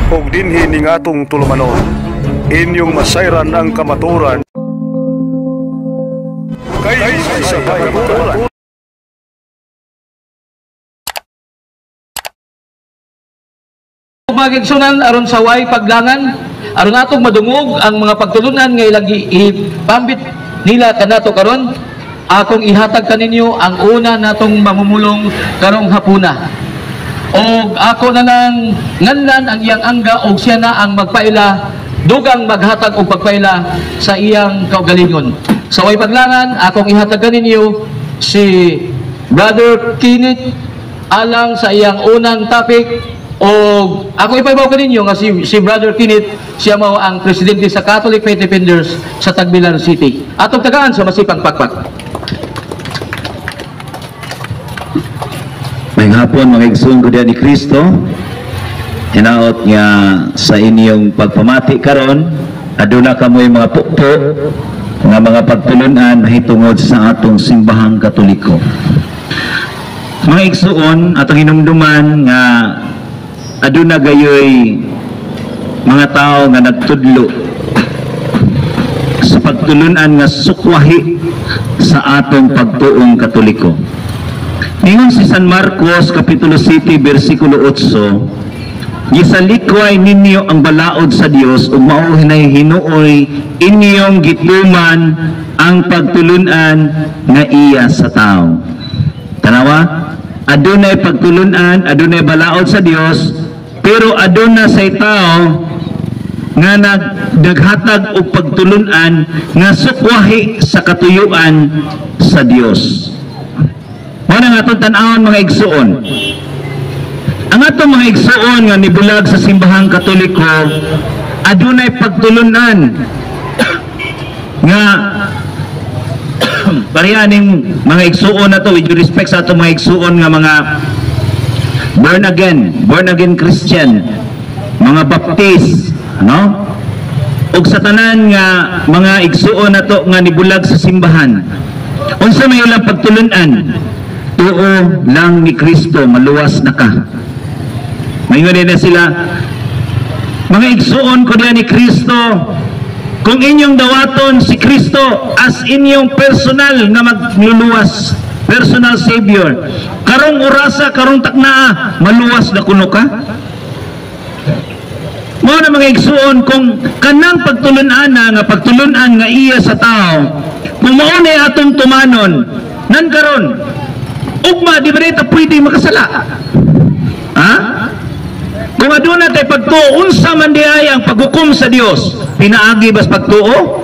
og dinhi ning atong tulumanon. Inyong masayran ang kamaturan kay sa kamaturan. Magigsunan aron sa way paglangan aron atong madungog ang mga pagtulunan nga ilang ipambit nila kanato karon. Akong ihatag kaninyo ang una natong mamumulong karong hapuna. Og ako na nang nganlan ang iyang angga og siya na ang magpaila dugang maghatag og pagpaila sa iyang kaugalingon. Sa way paglangan akong ihatag kaninyo si Brother Kenneth alang sa iyang unang topic. O ako ipaibaw ko ninyo nga si Brother Kenneth, siya mao ang presidente sa Catholic Faith Defenders sa Tagbilaran City. Atong tagaan sa masipang pakpak. May hapon mga igsoon ko diyan ni Kristo. Hinaot nga sa inyong pagpamati karon, aduna kamoy mga pukpo nga mga pagtulunan mahitungod sa atong simbahang Katoliko. Mga igsoon, atong hinumduman nga aduna gayoy mga tao nga nagtudlo sa pagtulunan nga sukwahi sa atong pagtuong Katoliko. Ningon si San Marcos Kapitulo 7 versikulo 8, gisalikway ninyo ang balaod sa Dios ug mao hinay hinuoy inyong gituman ang pagtulunan nga iya sa tao. Tanawa, adunay pagtulunan, adunay balaod sa Dios, pero aduna say tao nga naghatag og pagtulunan nga sukwahi sa katuyuan sa Dios. Mao nga atong tan-awon mga igsoon. Ang atong mga igsoon nga nibulag sa simbahang Katoliko, adunay pagtulunan nga parianing mga igsuon na to, with respect sa atong mga igsuon nga mga born again Christian, mga Baptist, no? Ug sa tanan nga mga igsuon na to nga nibulag sa simbahan, unsa may ilang pagtulunan? Tuo lang ni Kristo, maluwas na ka. Mayngon na sila, mga igsuon ko diyan ni Kristo, kung inyong dawaton si Kristo as inyong personal na magluluwas, personal Savior, karong orasa, karong taknaa, maluwas na kuno ka? Mao na mga igsuon, kung kanang pagtulunan nga pagtulunan nga iya sa tao, kung mao na atong tumanon, nan karon, ugma, di ba ito pwede makasala? Ha? Kung aduna tay pagtuo, unsa man diay ang paghukom sa Dios, pinaagi bas pagtuo?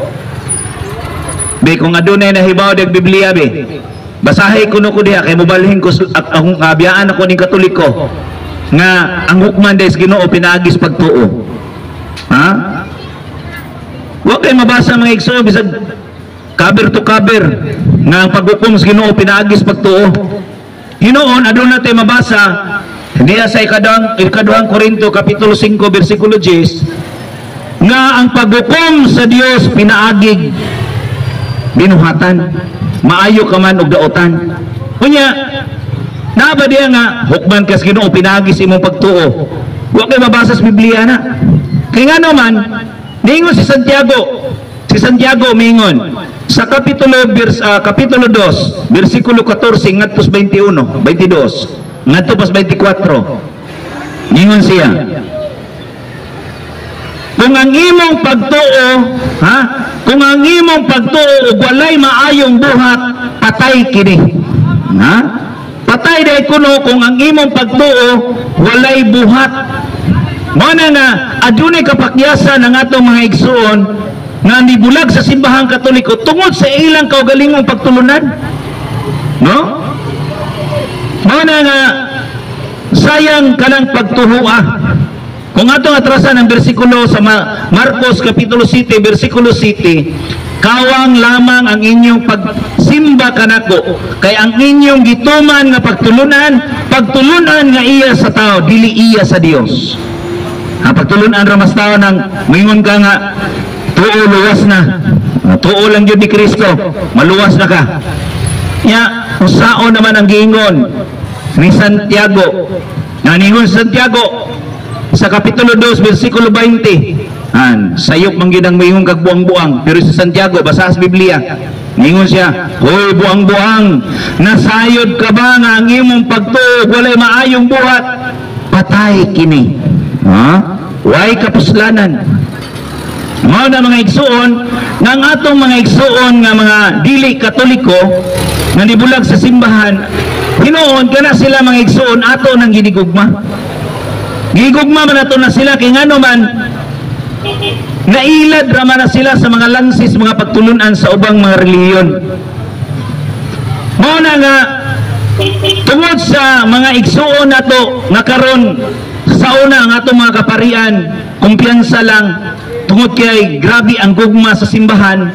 Be, kung adunay nahibaw dag Biblia, be, basahay ko no ko diha, kay mobalhin ko akong kabiyaan ako ning Katoliko, nga ang hukman des Ginoo pinaagi sa pagtuo. Ha? Wa kay mabasa mga igsoon, bisag cover to cover, nga ang paghukom sa Ginoo pinaagi sa pagtuo. Hinoon, aduna tay mabasa, diya sa ikaduhang Korinto Kapitulo 5 versikulo 10, nga ang paghukom sa Dios pinaagig binuhatan, maayo ka man og daotan. Kunya na ba diya nga hukman kas Ginoo pinaagi sa imong pagtuo? Wa kay mabasa sa Biblia na. Kay nga naman ningon si Santiago mingon sa Kapitulo 2 versikulo 14 ngadto 21, 22 ngadto pas 24, ningon siya, kung ang imong pagtuo, ha? Kung ang imong pagtuo ug walay maayong buhat, patay kini. Ha? Patay day kuno kung ang imong pagtuo walay buhat. Mao na nga adunay kapakyasan ng atong mga igsoon nga nibulag sa simbahang Katoliko tungod sa ilang kaugalingong pagtulunan. No? Mao na nga sayang kanang pagtuhoa. Kung atong atrasan ang bersikulo sa Marcos Kapitulo 7 versikulo 7, kawang lamang ang inyong pagsimba kanako, kay ang inyong gituman nga pagtulunan nga iya sa tao, dili iya sa Dios. Ha, pagtulunan ra mas tao nang mingon ka nga tuo luwas na, tuo lang yun ni Kristo, maluwas na ka. Ya, usao naman ang giingon ni Santiago. Naningon Santiago, sa Kapitulo 2, versikulo 20. Sayop man ginang mayong kagbuang-buang. Pero sa Santiago, basa sa Biblia, ningon siya, hoy buang-buang, nasayod ka ba nga ang imong pagtuog, walay maayong buhat? Patay kini. Way kapuslanan. Mao na mga igsuon, nga ang atong mga igsuon nga mga dili Katoliko, nga nibulag sa simbahan, hinuon ka na sila mga igsuon, ato nang ginigugma. Gigugma man ato na sila, kay ngano man, nailad raman na sila sa mga lansis, mga pagtulunan sa ubang mga reliyon. Mao na nga, tungod sa mga igsuon nato, nga karon sa una ang atong mga kaparian, kumpiyansa lang, tungod kay grabe ang gugma sa simbahan,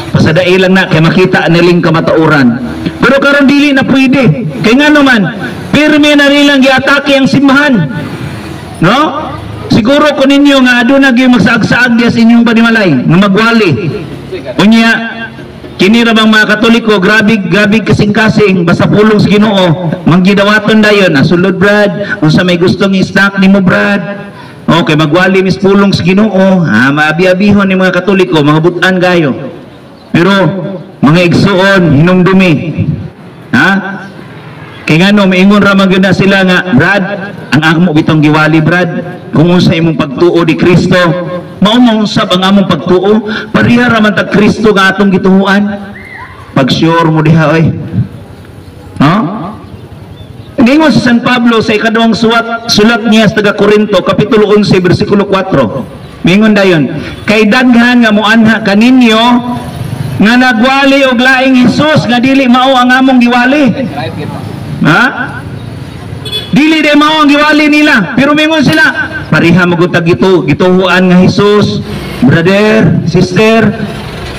pasadai lang na, kay makita niling kamatauran. Pero karon dili na pwede, kay nga naman, pirme na nilang giatake ang simbahan. No? Siguro ko ninyo nga aduna gyud magsaag-saag diya sa inyong panimalay nga magwali. Unya kini ra bang mga Katoliko grabe kasing-kasing basta pulong sa Ginoo manggidawaton dayon sulod brad unsa may gustong i-snack nimo brad. Okay, magwali mis pulong sa Ginoo. Maabi-abihon ni mga Katoliko, mga butan gayo. Pero mga igsuon hinumdumi. Kaya nga no, maingon ra magyud na sila nga, Brad, ang amo bitong giwali, Brad, kung unsa imong pagtuo di Kristo, mao mausab ang among pagtuo, pareha ra man tag Kristo nga atong gituhuan. Pag sure mo diha oy. Ningon sa San Pablo sa ikaduhang sulat niya sa taga Corinto, kapitulo 11, versikulo 4. Mingon dayon, kay daghan nga moanha kaninyo nga nagwali og laing Hesus nga dili mao ang among giwali. Dili de mao ang giwali nila, pero mingon sila pareha magutag gituhuan nga Hesus, brother, sister.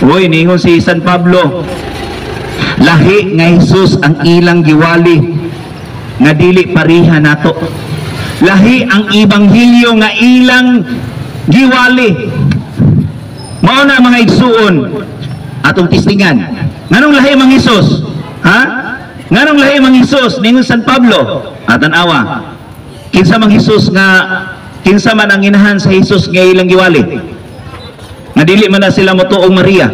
Oy, ningon si San Pablo, lahi nga Hesus ang ilang giwali nga dili pareha nato. Lahi ang ebanghelyo nga ilang giwali. Mao na mga igsuon atong tistingan. Nganong lahi mang Hesus? Nganong lahi mang Hesus? Ningon San Pablo, tan-awa. Kinsa mang Hesus nga kinsa man ang inahan sa Hesus nga ilang giwali? Nga dili man na sila motuong Maria.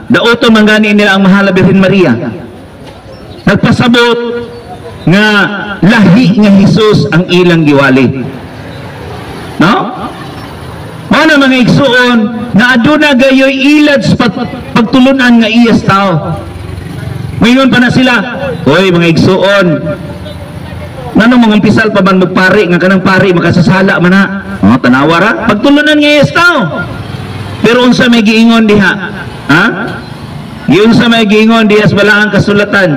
Daoton man gani nila ang mahal na Birhen Maria. Nagpasabot nga lahi nga Hesus ang ilang giwali. No? Mao na mga igsuon na aduna gayoy ilad sa pagtulunan nga iyas tao. Mayroon pa na sila, hoy mga igsuon, nanong mga umpisal pa man magpari, nga kanang pari makasasala man na. Tanawa ra, pagtulunan nga iyas tao. Pero unsa may giingon diha? Unsa may giingon diha sa balaang kasulatan?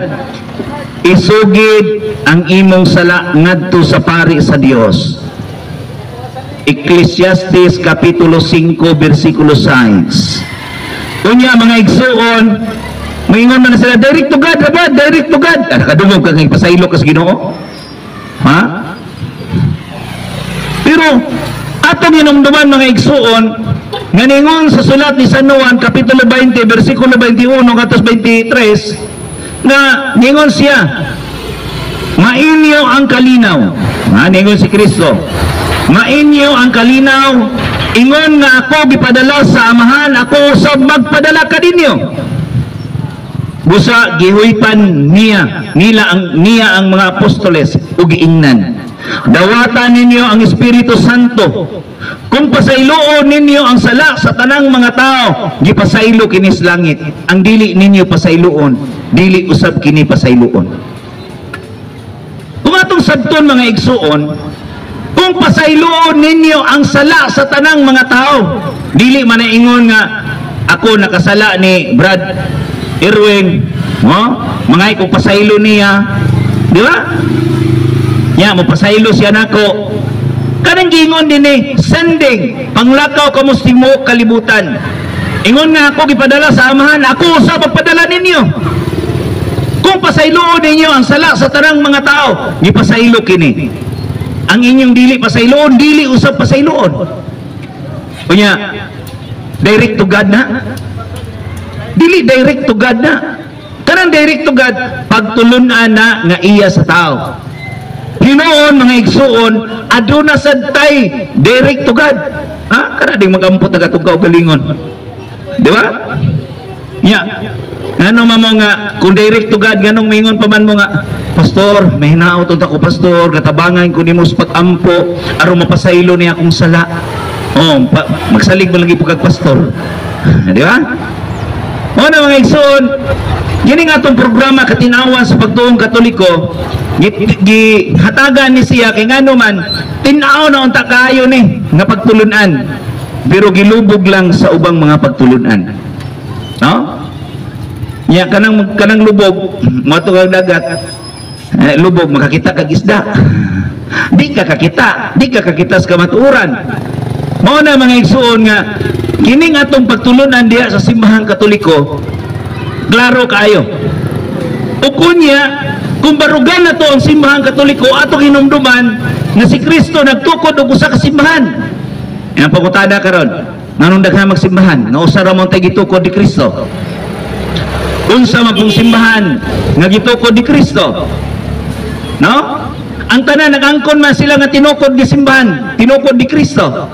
Isugid ang imong sala ngadto sa pari sa Dios. Ecclesiastes kapitulo 5 versikulo 6. Unya mga igsuon, maingon man na sila, direct to God, rabad, direct to God. Nakadungog ka ng pasaylo ka sa Ginoo. Pero atong hinumduman mga igsuon, nga ningon sa sulat ni San Juan kapitulo 20 versikulo 21 katos 23, nga ningon siya, mainyo ang kalinaw. Ningon si Kristo, mainyo ang kalinaw, ingon nga ako gipadala sa amahan, ako usab magpadala kadinyo. Busa gihuypan niya ang mga apostoles ug giingnan. Dawatan ninyo ang Espiritu Santo. Kung pasayloon ninyo ang sala sa tanang mga tao, gipasaylo kini sa langit. Ang dili ninyo pasayloon, dili usab kini pasayloon. Kung atong sabton mga igsuon, kung pasayloon ninyo ang sala sa tanang mga tao, dili man ingon nga ako nakasala ni Brad Erwin, mga kung pasaylo niya, di ba? Mo pasaylo siya nako. Kanang giingon din sending, panglakaw kamustimo kalibutan. Ingon nga ako gipadala sa amahan, ako usab magpadala ninyo. Kung pasayloon ninyo ang sala sa tanang mga tao, gipasaylo kini. Ang inyong dili pasayloon, dili usab pasayloon. Kunya, direct to God na. Dili direct to God na. Kanang direct to God, pagtulunan na nga iya sa tao. Hinoon mga igsuon, aduna sad tay direct to God. Ha? Kana ding magampot nagatugkaw galingon. Di ba? Nya. Ngano mo nga kung direct to God ganong mingon pa man mo nga, pastor, may hinaot unta ko pastor, gatabangan ko nimo sa pag-ampo aron mapasaylo niya akong sala. Oh, magsalig ba lagi pagka pastor. Di ba? O na mga igsoon, gini nga itong programa katinawan sa pagtuong Katoliko, gihatagan ni siya kay ngano man tinaw na unta kayo ni nga pagtulunan, pero gilubog lang sa ubang mga pagtulunan. No? Ya kanang lubog mato kag dagat, lubog makakita kag isda. Di ka kakita sa kamatuoran. Mao na mga igsuon nga kining atong pagtulunan diha sa simbahang Katoliko, klaro kayo. Ukunya, kung barugan na to ang simbahang Katoliko, atong hinumduman na si Kristo nagtukod og usa ka simbahan. Yan ang pangutada karon. Nganong daghan magsimbahan, nga usa ra mo tay gitukod ni Kristo. Unsa man pong simbahan nga gitukod ni Kristo? No? Ang tanan nagangkon man sila nga tinukod ni simbahan, tinukod ni Kristo.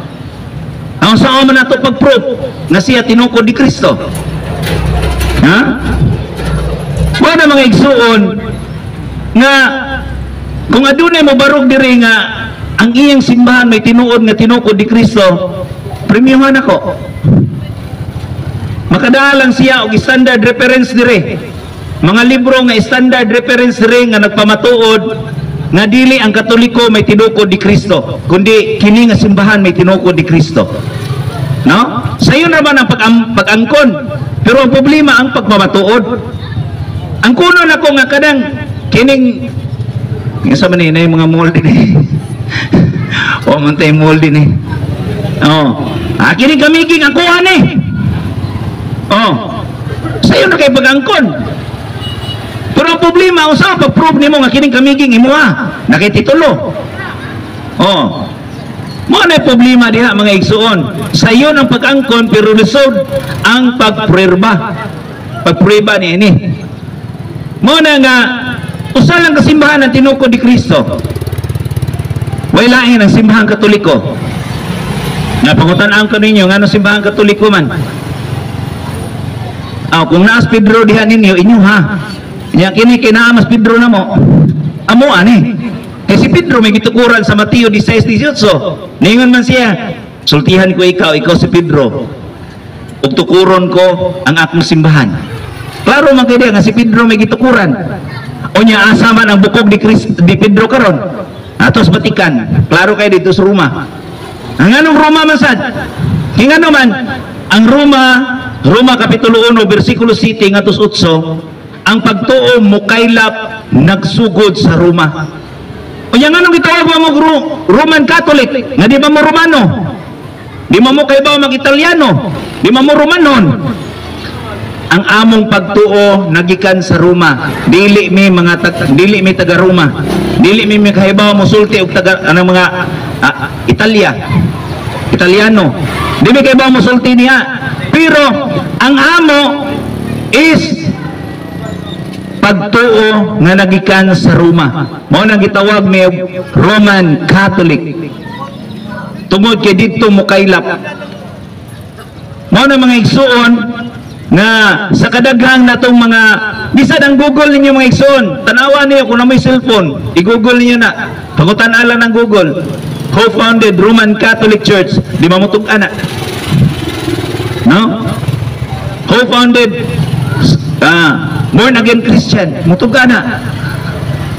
Ang saan man nato pag-proof na siya tinukod ni Kristo? Ha? Wala mga igsuon nga kung adunay mo barog diri nga ang iyang simbahan may tinuod nga tinukod ni Kristo, premiuman ako. Makadalang siya og standard reference dire. Mga libro nga standard reference dire nga nagpamatuod nga dili ang Katoliko may tinukod ni Kristo, kundi kini nga simbahan may tinukod ni Kristo. No? Sayo naman ang pag-angkon, pero ang problema ang pagpamatuod. Ang kuno nako nga kadang kining sa man ni mga mold din. O man tay mold din. Oh, kini gamiging ako ani. Oh. Sayo na kay pag-angkon. Pero ang problema, usa pag-prove nimo nga kining kamiging imo nakititulo. Oh. Mo na problema diha mga igsuon. Sayo ang pag-angkon pero lisod ang pagprueba. Pagprueba ni ini. Mo na nga usa lang kasimbahan ang tinukod ni Kristo. Way lain ang simbahan Katoliko. Napangutan-an ko ninyo ngano simbahan Katoliko man. Kung naas Pedro diha ninyo inyo nya kini kinaamas Pedro na mo. Amo ani. Si Pedro may gitukuran sa Mateo 16:18. Ningon man siya, sultihan ko ikaw si Pedro. Ug tukuron ko ang akong simbahan. Klaro man kay nga si Pedro may gitukuran. Unya asa man ang bukog ni Pedro karon? Atos Batikan. Klaro kay dito sa Roma. Ang anong Roma man sad? Kingano man ang Roma kapitulo 1 bersikulo 7 ngadto 8. Ang pagtuo mukaylap nagsugod sa Roma. O yang anong gitawag mo Roman Catholic? Nga di ba mo Romano? Di mo kay ba mag-Italiano? Di mo Romanon? Ang among pagtuo nagikan sa Roma. Dili mi taga Roma. Dili mi kahibaw mo sulti og taga mga Italiano. Dili kahibaw mo sulti niya. Pero ang amo is pagtuo nga nagikan sa Roma. Mao nang gitawag mi Roman Catholic. Tungod kay didto mukaylap. Mao na mga igsuon nga sa kadaghang natong mga bisad ang Google ninyo mga igsuon. Tanawan niyo kung na may cellphone, i-Google niyo na. Pangutan-ala ng Google. Who founded Roman Catholic Church? Di mamutug ana. No? Who founded born again Christian? Mutuga na.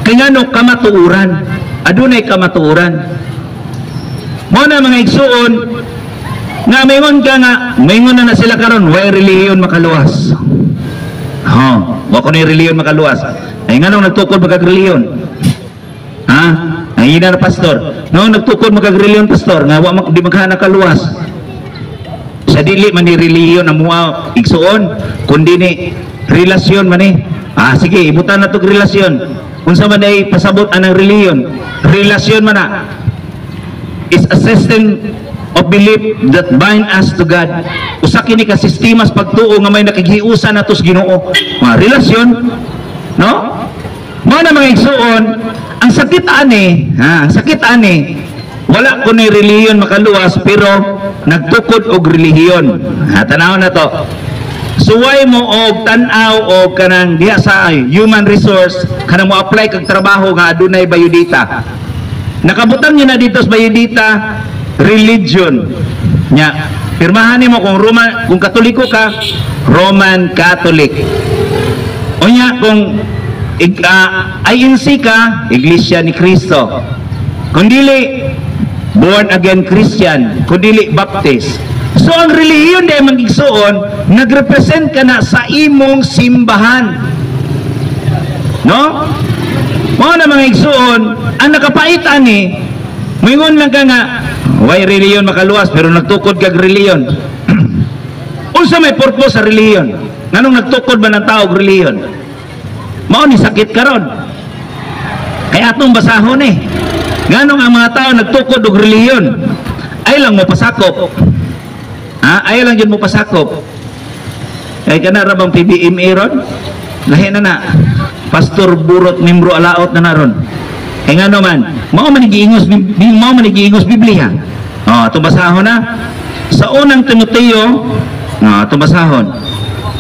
Kaya no kamatuuran. Adunay kamatuuran. Mo na mga igsuon nga mayingon ka nga mayingon na sila karon way relihiyon makaluwas. Wa ko ni relihiyon makaluwas. Ay nganong nagtukod magag-relihiyon? Ay ina na pastor. No nagtukod magag-relihiyon pastor nga wa di maghana kaluwas. Sa dili man ni relihiyon amuha igsuon kundi ni relasyon man sige ibutan na to relasyon unsa man ay pasabot anang relihiyon relasyon man is a system of belief that bind us to God. Usa kini ka sistema sa pagtuo nga may nakighiusa nato sa Ginoo. Relasyon, no? Mao na mga igsuon, ang ang sakit ani, ang sakit ani, wala ko ni relihiyon makaluwas pero nagtukod og relihiyon. Tanaw na to. Suway mo og tan-aw og kanang diha sa human resource kanang mo apply kag trabaho nga adunay bayudita. Nakabutang niyo na dito sa bayudita religion. Nya, pirmahan nimo kung Katoliko ka, Roman Catholic. Unya kung INC ka, Iglesia ni Cristo. Kung dili born again Christian, kung dili Baptist. So ang relihiyon dahil mag-igsuon, nagrepresent ka na sa imong simbahan. No? Mga na mga igsuon, ang nakapaitan ni, mingon lang ka nga, why relihiyon makaluwas, pero nagtukod kag relihiyon. Unsa may purpose sa relihiyon? Nganong nagtukod ba ng tao og relihiyon? Mao ni sakit karon. Kaya atong basahon nganong ang mga tao nagtukod og relihiyon? Ay lang mo pasakop. Ay lang yun mo pasakop. Kay kana ra bang PBMA ron? Lahi na Pastor Burot Mimbro Alaot na naron. Kay ngano man, mao man giingos Biblia. Atong basahon na. Sa unang Timoteo, atong basahon.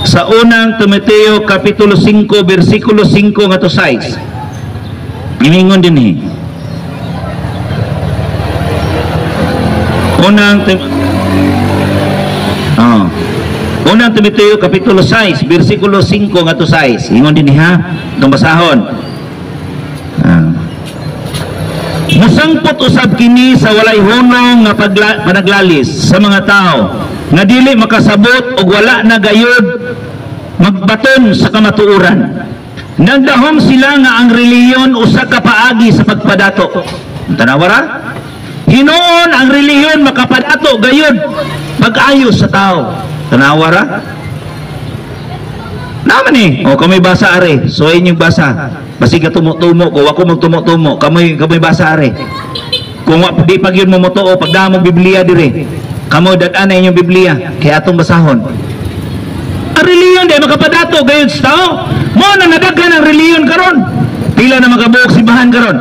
Sa unang Timoteo kapitulo 5 bersikulo 5 ngadto 6. Imingon din Unang Timoteo kapitulo 6 bersikulo 5 ngadto 6. Ingon din itong basahon. Musangpot usab kini sa walay hunong nga panaglalis sa mga tao nga dili makasabot og wala na gayud magbaton sa kamatuoran. Nagdahom sila nga ang relihiyon usa ka paagi sa pagpadato. Tanawara? Hinuon ang relihiyon makapadato gayud pag-ayo sa tao. Tanawara? Naman kamay basa are. So inyong basa. Basig ka tumo-tumo ko, ako magtumo-tumo. Kamay basa are. Kung di pag yun mo motuo, pagdamog Biblia dire. Kamoy dadan na inyong Biblia. Kaya atong basahon. Ang reliyon di makapadato gayud sa tao. Mo na nadaghan ang reliyon karon. Pila na makabuok simbahan karon.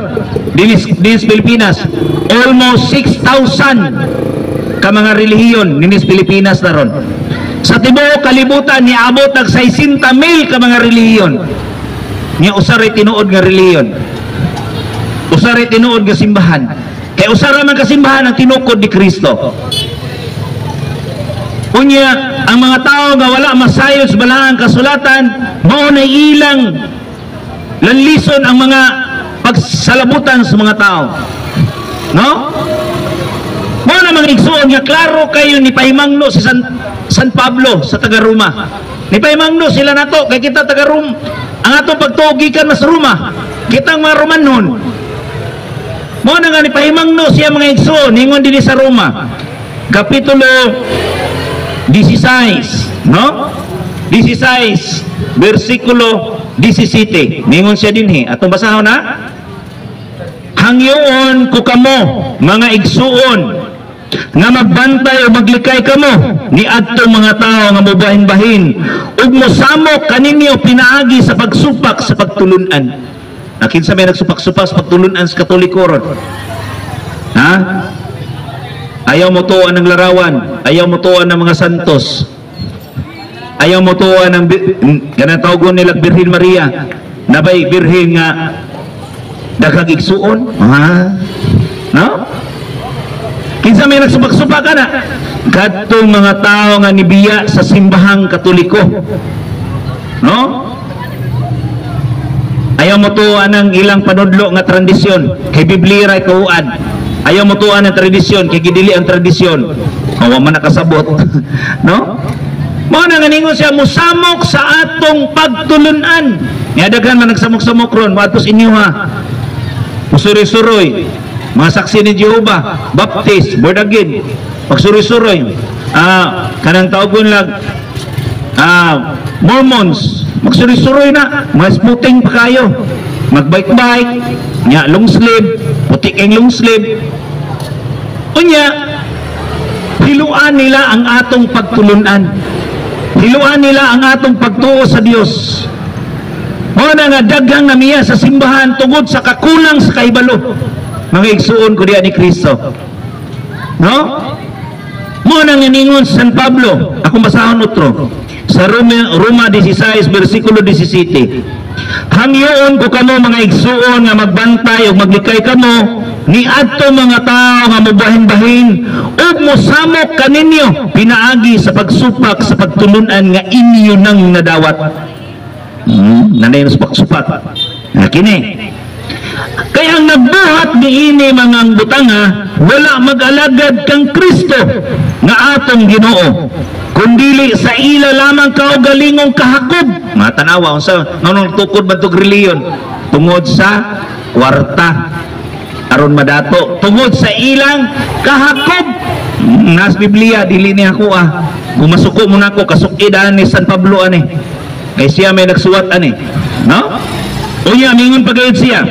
Dinis Pilipinas. Almost 6,000 ka mga relihiyon dinis Pilipinas na ron. Sa tibuok kalibutan ni abot ng 60,000 ka mga relihiyon. Niya usaray tinuod nga relihiyon. Usaray tinuod nga simbahan. Kaya usara man ka simbahan ang tinukod ni Kristo. Unya, ang mga tao nga wala masayos balahang kasulatan, mao na ilang lanlison ang mga pagsalabutan sa mga tao. No? Mao na mga igsuon nga klaro kayo ni pahimangno si San Pablo sa taga Roma. Ni pahimangno sila nato kay kita taga Roma. Ang atong pagtugikan mas Roma. Kitang mga Romanon. Mao na nga ni pahimangno siya mga igsuon ningon dinhi sa Roma. Kapitulo 16, no? 16 bersikulo 17. Ningon siya dinhi. Atong basahon na. Hangyoon ko kamo mga igsuon nga magbantay o maglikay kamo ni adtong mga tao nga mobahin-bahin ug mosamok kaninyo pinaagi sa pagsupak sa pagtulunan. Nakinsa may nagsupak-supak sa pagtulunan sa Katoliko ron. Ayaw mo tuwa ng larawan, ayaw mo tuwa ng mga santos, ayaw mo tuwa ng ganang tawgon nila Birhen Maria, nabay Birhen nga daghang igsuon. No? Kinsa may nagsupak-supak ka na kadtong mga tao nga nibiya sa simbahang Katoliko. No? Ayaw mo tuwa ng ilang panudlo nga tradisyon kay Biblia ray tuan. Ayaw mo tuwa ng tradisyon kay gidili ang tradisyon. Wa man nakasabot. No? Mao na nga ningon siya musamok sa atong pagtulunan. Nga daghan man nagsamok-samok ron moadtos inyo Musuroy-suroy, mga saksi ni Jehovah, Baptist, born again, magsuroy-suroy. Kanang tawgon lang, Mormons, magsuroy-suroy na, mga smuting pa kayo, magbike-bike, nya long sleeve, putik ang long sleeve. Unya, hiluan nila ang atong pagtulunan. Hiluan nila ang atong pagtuo sa Dios. Mo na nga daghang namiya sa simbahan tungod sa kakulang sa kahibalo. Mga igsuon ko diya ni Kristo. No? Mo na nga ningon sa San Pablo, akong basahon otro, sa Roma 16 versikulo 17. Hangyoon ko kamo mga igsuon nga magbantay o maglikay kamo ni adto mga tao nga mobahin-bahin ug mosamok kaninyo pinaagi sa pagsupak sa pagtulunan nga inyo nang nadawat. Nanay na supak-supak. Kini. Kaya ang nagbuhat ni ini mga butanga, wala mag-alagad kang Kristo nga atong Ginoo, kundili sa ila lamang kaugalingong kahakob. Matanawa sa nganong tukod man tog reliyon tungod sa kwarta aron madato, tungod sa ilang kahakob. Nas Biblia dili ni ako gumasuko mo nako kasukidan ni San Pablo ani. Kay siya may nagsuwat ani, no? Unya mingon pagayod siya.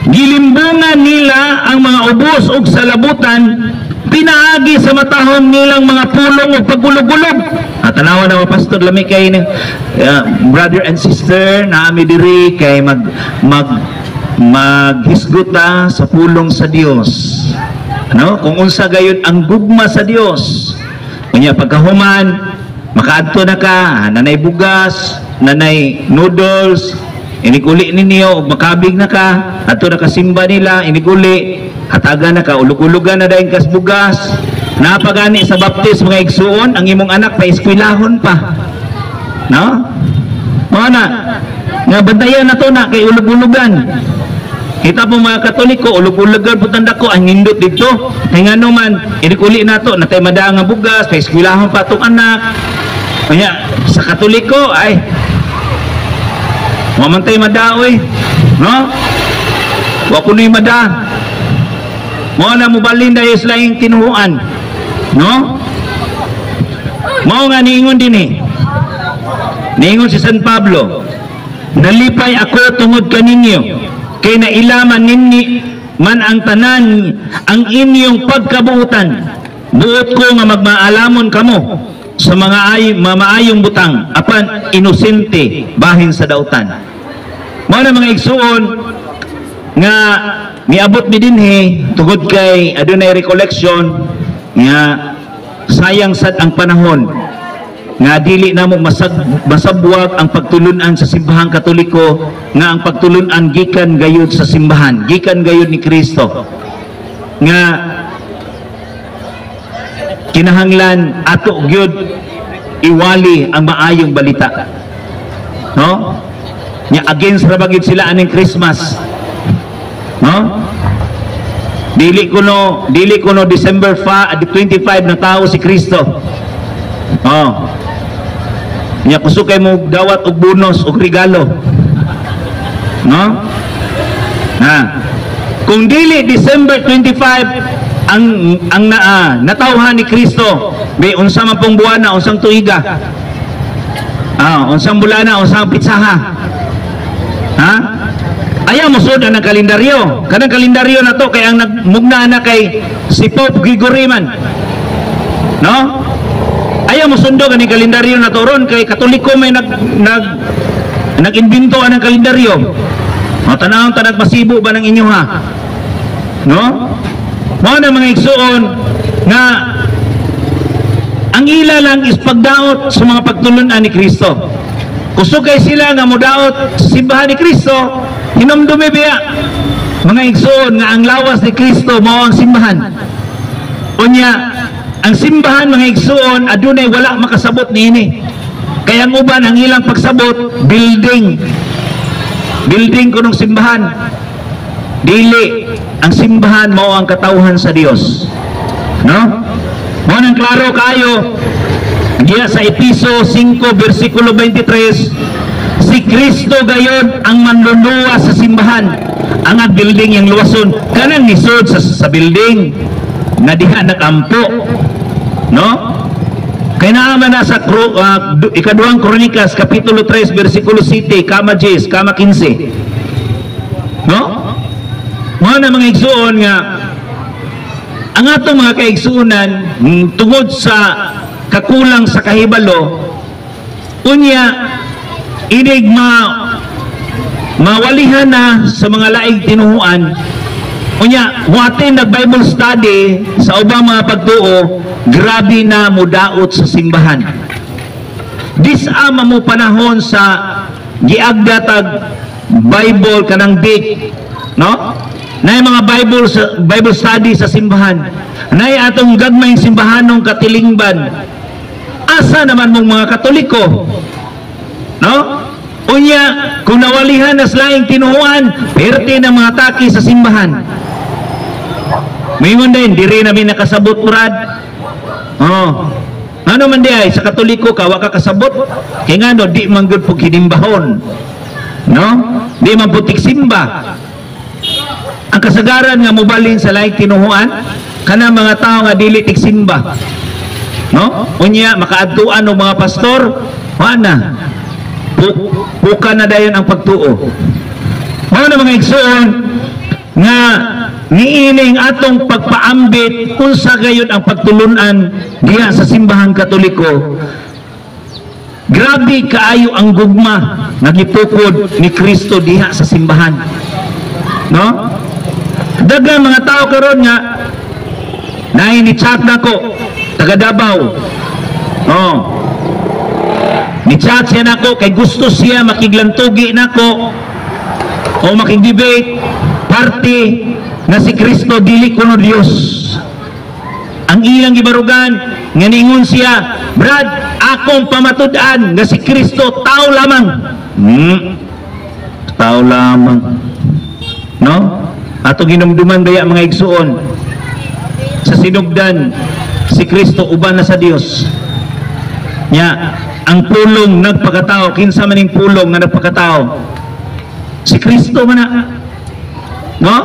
Gilimbungan nila ang mga ubos ug salabutan, pinaagi sa matahom nilang mga pulong ug pagulog-ulog. At tanawa na mga pastor lami kay brother and sister na ami diri kay maghisguta sa pulong sa Dios. Ano? Kung unsa gayon ang gugma sa Dios. Unya pagkahuman makaadto na ka, nanay bugas, nanay noodles, iniguli ninyo, makabig na ka, ato na kasimba nila, iniguli, hataga na ka, ulug-ulugan na dahil kas bugas, napagani sa baptis mga igsuon, ang imong anak pa eskwilahon pa. No? Mga nga bantayan na to na, kay ulug-ulugan. Kita po mga Katoliko, ulug-ulugan po tanda ko, ang hindot dito, kaya nga naman, iniguli na to, natay madaang ang bugas, pa eskwilahon pa itong anak. Kaya sa Katoliko ay mamantay madaoy, no? Wa kunoy mada. Mo na mobalin dayo sa laing tinuhuan, no? Mao nga niingon dinhi. Niingon si San Pablo, nalipay ako tungod kaninyo, kay nailaman ninni man ang tanan ang inyong pagkabuutan. Buot ko nga magmaalamon kamo sa mga maayong butang apan inosente bahin sa dautan. Mao na mga igsuon nga miabot mi dinhi tungod kay adunay recollection nga sayang sad ang panahon nga dili namo masabwag ang pagtulunan sa simbahang Katoliko nga ang pagtulunan gikan gayud sa simbahan, gikan gayud ni Kristo nga kinahanglan ato gyud iwali ang maayong balita, no? Nya against ra bagid sila aning Christmas, no? Dili kuno December 25 na tao si Kristo. Oh. Nya kusukay mo dawat og bonus og regalo, no? Kung dili December 25 ang natawhan ni Kristo, may unsa man pong buwana, unsang tuiga, unsang bulana, unsang pitsaha, ayaw mo sud ang kalendaryo. Kanang kalendaryo na to kay ang nagmugna na kay si Pope Gregory man, no? Ayaw mo sundo ang kalendaryo na to ron kay Katoliko may nag-imbento ang kalendaryo. Tanawon ta nagpasibo ba ng inyo ha, no? Mao na mga igsuon nga ang ila lang is pagdaot sa mga pagtulunan ni Kristo. Kusugay sila nga modaot sa simbahan ni Kristo, hinumdumi biya mga igsuon nga ang lawas ni Kristo mao ang simbahan. Unya ang simbahan mga igsuon adunay wala makasabot niini. Kaya ang uban ang ilang pagsabot building kunong simbahan. Dili ang simbahan mao ang katawhan sa Dios, no? Mao nang klaro kayo diya sa Efeso 5 versikulo 23, si Kristo gayon ang manluluwa sa simbahan. Ang building yang luwason kanang nisod sa building na diha nakampo, no? Kaya naman na sa ikaduhang Kronikas kapitulo 3 versikulo 7 kama 10 kama 15, no? Mga na mga igsuon nga ang atong mga kaigsuunan tungod sa kakulang sa kahibalo, unya inig mawalihan na sa mga laing tinuhuan. Unya, watin nag-Bible study sa ubang mga pagtuo, grabe na mudaot sa simbahan. Disama mo panahon sa giagdatag Bible kanang big, no? Na mga Bible study sa simbahan. Na atong gagmayng simbahanong katilingban. Asa naman mong mga Katoliko? No? Unya, kung nawalihan na laing tinuhuan, perte na mga taki sa simbahan. Mayroon din, di rin namin nakasabot, Brad. Oh. Ano man di ay, sa Katoliko ka, waka kasabot. Kaya nga no, di man good po kinimbahon. No? Di man putik simba. Ang kasagaran nga mubalin sa laing tinuhuan, kana mga tao nga dili tigsimba. No? Unya, makaadtuan ng mga pastor, wala. Buka na dayon ang pagtuo. Mga na mga igsoon nga niining atong pagpaambit unsa gayon ang pagtulunan diha sa simbahang Katoliko. Grabe kaayo ang gugma nga gitukod ni Kristo diha sa simbahan. No? Daghang mga tao karon nga naay ni chat nako taga Davao. Oh. Ni chat siya nako kay gusto siya makiglantugi nako o makig-debate party na si Kristo dili kuno Dios. Ang ilang gibarugan nga ningon siya, Brad, akong pamatud-an nga si Kristo tao lamang. Tao lamang. No? Ato ginumduman daya mga igsuon sa sinugdan si Kristo uban na sa Dios. Nya, ang pulong nagpakatao, kinsa maning pulong nga nagpakatao? Si Kristo man na. No?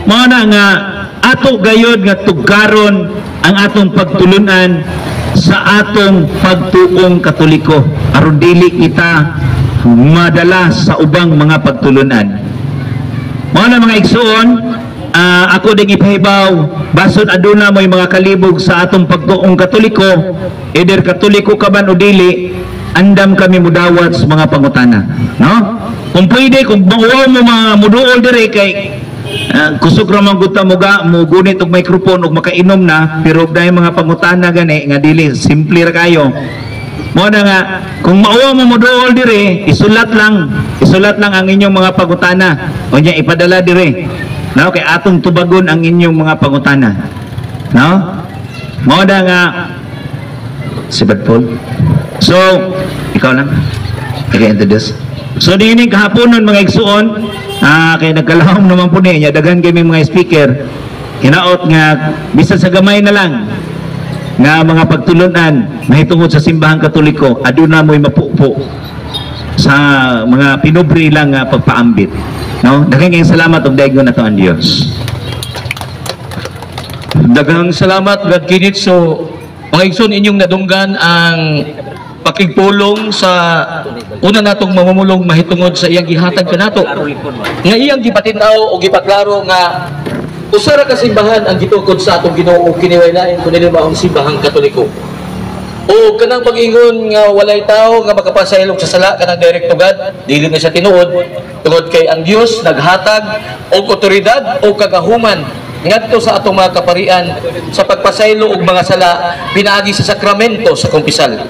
Mao na nga ato gayod nga tugkaron ang atong pagtulunan sa atong pagtuong Katoliko aron dili kita madala sa ubang mga pagtulunan. Mao na mga igsuon, ako ding ipahibaw basod aduna mo'y mga kalibog sa atong pagtuong Katoliko, either Katoliko ka man o dili, andam kami mudawat sa mga pangutana, no? Kung pwede, kung mauwaw mo mga muduol dire kay kusog ra man gud ta mo gunit og microphone og makainom na, pero dahil mga pangutana gani nga dili simple ra kayo. Mo na nga kung mauwaw mo muduol dire, isulat lang ang inyong mga pangutana unya ipadala dire. No, kay atong tubagon ang inyong mga pangutana. No? Mo na nga si Bad Paul. So, ikaw lang. Okay, introduce. So, dinig kahaponon mga igsuon, kay nagkalahom naman po niya, daghan kami mga speaker, hinaot nga, bisan sa gamay na lang, nga mga pagtulunan, mahitungod sa simbahang Katoliko, aduna mo'y mapupo sa mga pinubri lang pagpaambit. No? Daghang salamat ug dayon nato ang Dios. Daghang salamat Brad Kinit. So mga igsoon, inyong nadunggan ang pakigpulong sa una natong mamumulong mahitungod sa iyang gihatag kanato nga iyang gipatinaw o gipaklaro nga usara ka simbahan ang gitukod sa atong Ginoo ug kiniwaylain kun dili maong simbahang Katoliko. O kanang pag-ingon nga walay tao nga makapasaylo sa sala kanang direct to God, dili na siya tinuod tungod kay ang Dios naghatag og otoridad o kagahuman ngadto sa atong mga kaparian sa pagpasaylo og mga sala pinaagi sa sakramento sa kumpisal.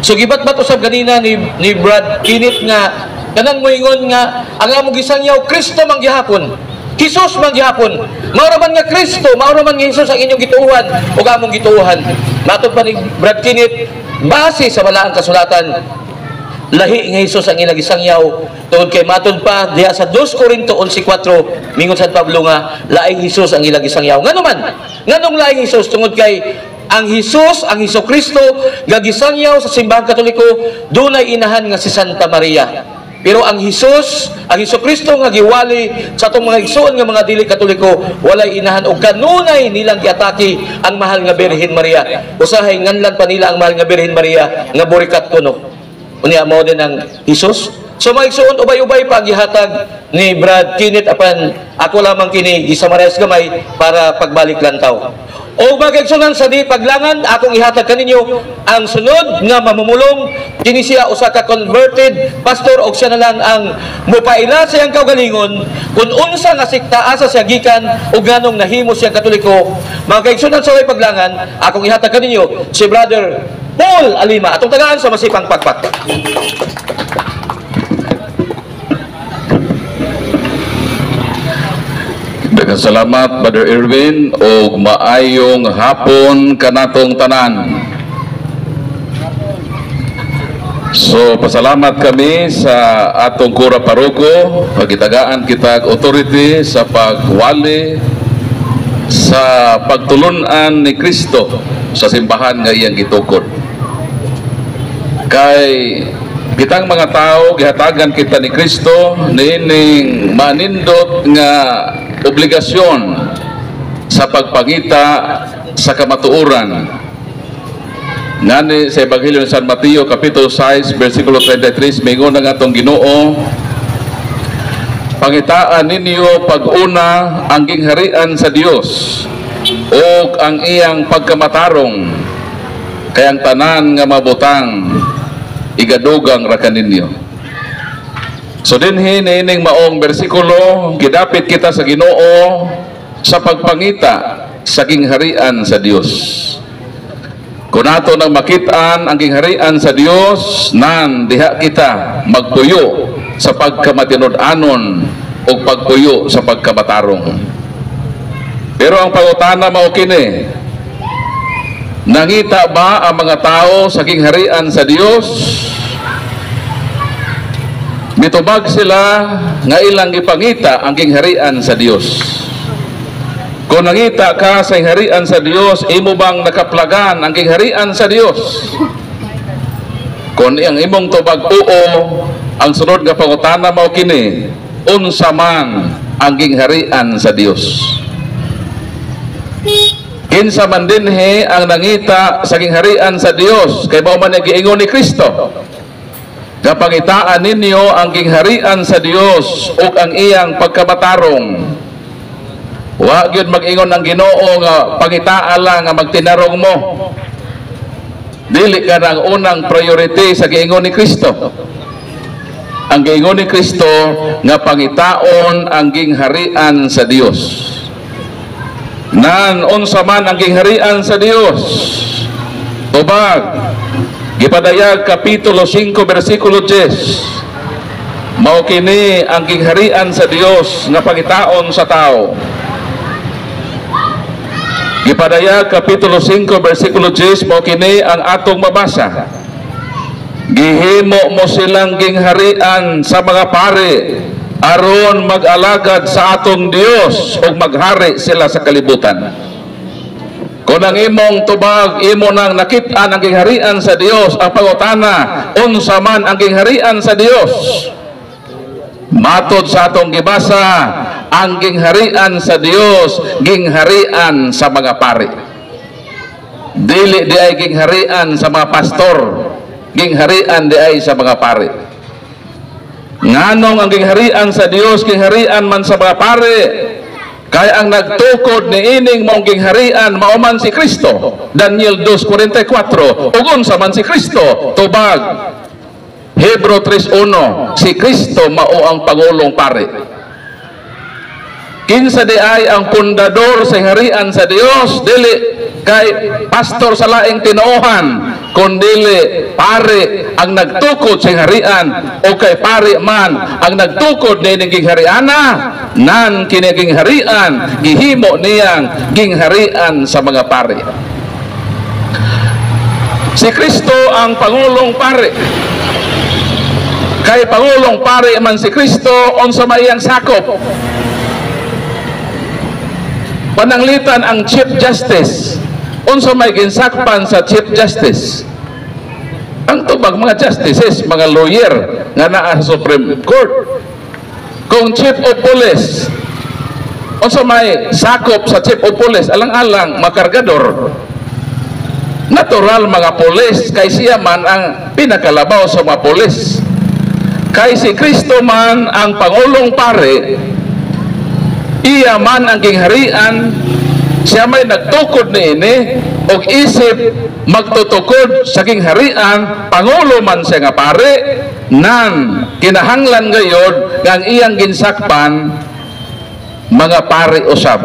So gibat-bat usab ganina ni Brad Kinit nga kanang moingon nga ang among gisangyaw Kristo man gihapon. Jesus man gihapon. Mao ra man nga Kristo, mao ra man nga Jesus ang inyong gituuhan ug among gituuhan. Matod pa ni Brad Kinit base sa walaang kasulatan lahi nga Jesus ang ilang gisangyaw tungod kay matod pa diha sa 2 Corinto 11:4 mingon San Pablo nga laing Jesus ang ilang gisangyaw. Ngano man? Nganong laing Jesus tungod kay ang Jesus, ang Hesukristo gagisangyaw sa simbahang Katoliko dunay inahan nga si Santa Maria. Pero ang Jesus, ang Hesukristo nga giwali sa atong mga igsoon nga mga dili Katoliko, walay inahan og kanunay nilang giatake ang mahal nga Birhen Maria. Usahay nganlan pa nila ang mahal nga Birhen Maria nga burikat kuno. Unya mao din ang Jesus So maigsuon ubay-ubay paghihatag ni Brad Kenneth apan ako lamang kini gisamares gamay para pagbalik lantaw. O magigsunan sa di paglangan akong ihatag kaninyo ang sunod nga mamumulong kini siya usa ka converted pastor og siya na lang ang mopaila sa iyang kaugalingon kung unsa nga sikta asa siya gikan ug nganong nahimo siya katoliko. Magigsunan sa way paglangan akong ihatag kaninyo si Brother Paul Alima atong tagaan sa masipang pagpat. Daghang salamat Brother Irwin o maayong hapon kanatong tanan. So pasalamat kami sa atong kura paroko pagitagaan kita authority sa pagwali sa pagtulunan ni Kristo sa simbahan nga iyang gitukod. Kay kitang mga tao gihatagan kita ni Kristo niining manindot nga obligasyon sa pagpangita sa kamatuoran. Ngani sa Ebanghelyo ni San Mateo kapitulo 6 bersikulo 33 mingon nga atong Ginoo, pangitaan ninyo pag-una ang gingharian sa Dios o ang iyang pagkamatarong kay ang tanan nga mabutang igadugang ra kaninyo. So dinhi niining maong bersikulo gidapit kita sa Ginoo sa pagpangita sa gingharian sa Dios. Kung ato nang makitaan ang gingharian sa Dios nan diha kita magpuyo sa pagkamatinud-anon o pagpuyo sa pagkamatarong. Pero ang pangutana mao kini, nangita ba ang mga tao sa gingharian sa Dios? Mitubag sila nga ilang gipangita ang gingharian sa Dios. Kung nangita ka sa gingharian sa Dios, imo bang nakaplagan ang gingharian sa Dios? Kung ang imong tubag oo, ang sunod nga pangutana mao kini, unsa man ang gingharian sa Dios? Kinsa man dinhi ang nangita sa gingharian sa Dios kay mao man giingon ni Kristo. Kapangitaan ninyo ang gingharian sa Dios ug ang iyang pagkamatarong. Wa gyud mag-ingon ang Ginoo nga pangitaan lang nga magtinarong mo. Dili ka ang unang priority sa giingon ni Kristo. Ang giingon ni Kristo nga pangitaon ang gingharian sa Dios. Nan unsa man ang gingharian sa Dios? Tubag gipadayag kapitulo 5 bersikulo 10. Mao kini ang gingharian sa Dios nga pangitaon sa tao. Gipadayag kapitulo 5 bersikulo 10 mao kini ang atong mabasa. Gihimo mo silang gingharian sa mga pari aron mag-alagad sa atong Dios ug maghari sila sa kalibutan. Kung ang imong tubag, imo nang nakit-an ang gingharian sa Dios, ang pangutana, unsa man ang gingharian sa Dios? Matod sa atong gibasa, ang gingharian sa Dios, gingharian sa mga pari. Dili di ay gingharian sa mga pastor, gingharian di ay sa mga pari. Nganong ang gingharian sa Dios, gingharian man sa mga pari? Kaya ang nagtukod ni ining mong gingharian mauman si Kristo. Daniel 2:44. Ugon sa man si Kristo, tubag Hebro 3:1, si Kristo mao ang pangulong pari. Kinsa di ay ang pundador sa harian sa Dios, dili kay pastor sa laing tinuohan, kundi pare ang nagtukod sa harian o kay pare man ang nagtukod ni ning ginghariana, nan kini gingharian gihimo niyang gingharian sa mga pare. Si Kristo ang pangulong pare. Kay pangulong pare man si Kristo, unsa may iyang sakop? Pananglitan ang Chief Justice. Unsa may ginsakpan sa Chief Justice? Ang tubag mga justices, mga lawyer nga naa sa Supreme Court. Kung Chief of Police, unsa may sakop sa Chief of Police? Alang-alang makargador. Natural mga police, kay siya man ang pinakalabaw sa mga police. Kay si Kristo man ang Pangulong Pare, iya man ang gingharian, siya may nagtukod niini og isip magtutukod sa gingharian, Pangulo man siya nga pare, nan kinahanglan gayod nga ang iyang ginsakpan mga pare usab.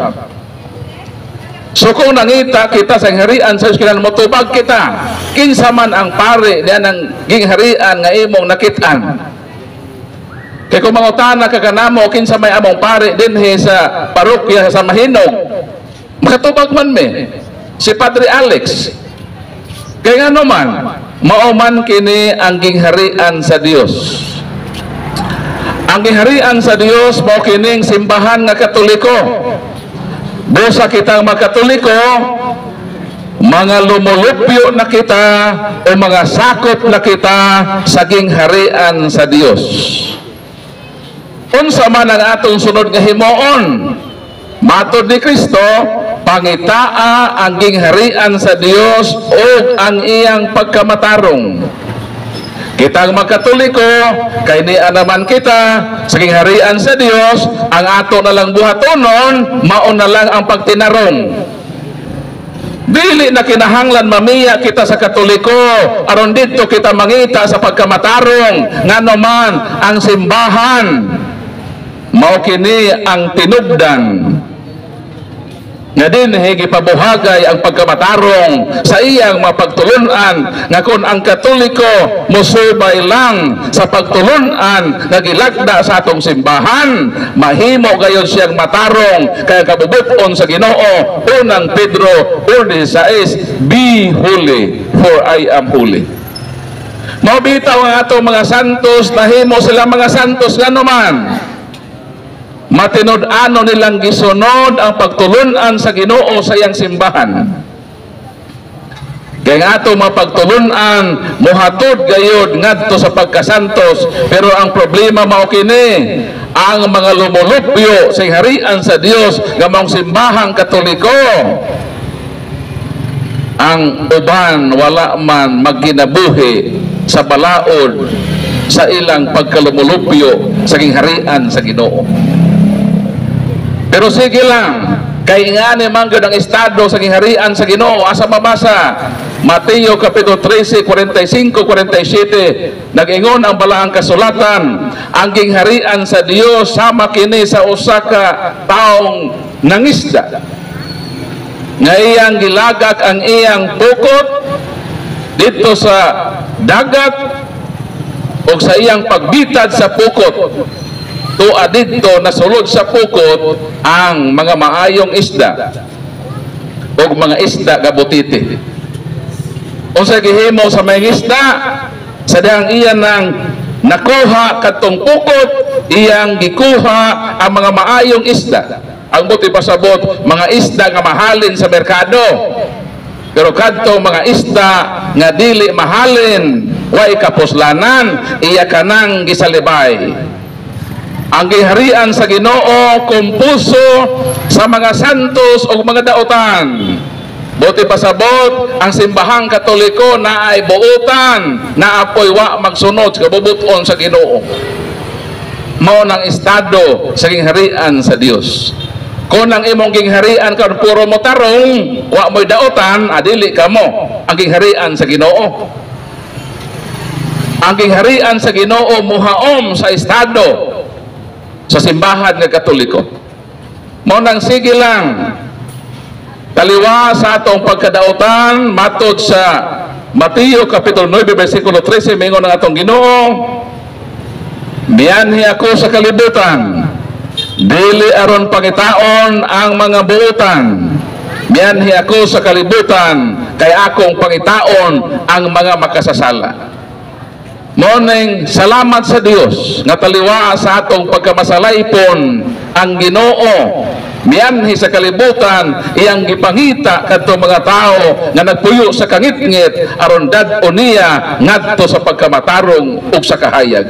So kung nangita kita sa gingharian sa Diyos, motubag kita kinsa man ang pare diyan ang gingharian nga imong nakitaan. Kaya kung mangutana ka kanamo kinsa may among pare dinhi sa parokya sa Mahinog, makatubag man me si Padre Alex. Kaya nga naman mauman kini ang gingharian sa Dios. Ang gingharian sa Dios mao kining simbahan nga Katoliko. Busa kitang makatoliko, mga lumulupyo na kita o mga sakop na kita sa gingharian sa Dios. Unsa man ang atong sunod nga himuon, matod ni Kristo, pangitaa ang gingharian sa Dios o ang iyang pagkamatarong. Kitang magkatoliko, kay ni naman kita sa gingharian sa Dios, ang ato na lang buhatonon, mao na lang ang pagtinarong. Dili na kinahanglan mamiya kita sa Katoliko, aron dito kita mangita sa pagkamatarong, ngano man ang simbahan mao kini ang tinubdan nga dinhi gipabuhagay ang pagkamatarong sa iyang mapagtulunan nga kun ang Katoliko musubay lang sa pagtulunan nga gilagda sa atong simbahan, mahimo gayon siyang matarong kaya kabubuton sa Ginoo unang Pedro 1:16, be holy for I am holy. Mabitaw ang atong mga santos, nahimo sila mga santos nga naman matinod-ano nilang gisunod ang pagtulunan sa Ginoo sa iyang simbahan. Kaya nga ato mapagtulunan muhatod gayod ngadto sa pagkasantos, pero ang problema mao kini ang mga lumulupyo sa harian sa Dios nga maong simbahang Katoliko, ang uban wala man magkinabuhi sa balaod sa ilang pagkalumulupyo sa gingharian sa Ginoo. Pero sige lang, kay nga ni manggod ang estado sa gingharian sa Ginoo. Asa mabasa Mateo kapitulo 13, 45-47, nag-ingon ang balaang kasulatan, ang gingharian sa Dios sama kini sa usa ka taong nangisda nga iyang gilagak ang iyang pukot dito sa dagat o sa iyang pagbitad sa pukot. Tuwa dito nasulod sa pukot ang mga maayong isda o mga isda gabutiti. Unsa gihimo sa mga isda, sa dihang iyan nang nakuha katong pukot, iyang gikuha ang mga maayong isda. Ang buti pasabot, mga isda nga mahalin sa merkado. Pero kadto mga isda nga dili mahalin, way kapuslanan, iya kanang gisalibay. Ang giharian sa Ginoo kumpuso sa mga santos o mga daotan. Buti pasabot, ang simbahang Katoliko na ay buutan, na apoy wa magsunod sa kabubuton sa Ginoo. Mao nang estado sa gingharian sa Dios. Kung ang imong gingharian karon puro mo tarong, wa mo'y daotan, adili kamo ang gingharian sa Ginoo. Ang gingharian sa Ginoo muhaom sa estado sa simbahan ng Katoliko. Mao nang sige lang taliwa sa atong pagkadautan matod sa Mateo kapitulo 9 bersikulo 13, mingon ang atong Ginoo, mianhi ako sa kalibutan, dili aron pangitaon ang mga buutan. Mianhi ako sa kalibutan, kay akong pangitaon ang mga makasasala. Morning, salamat sa Dios nga taliwa sa atong pagkamasalaipon ang Ginoo. Mianhi sa kalibutan iyang gipangita kadto mga tao nga nagpuyo sa kangitngit aron dad-o niya ngadto sa pagkamatarong ug sa kahayag.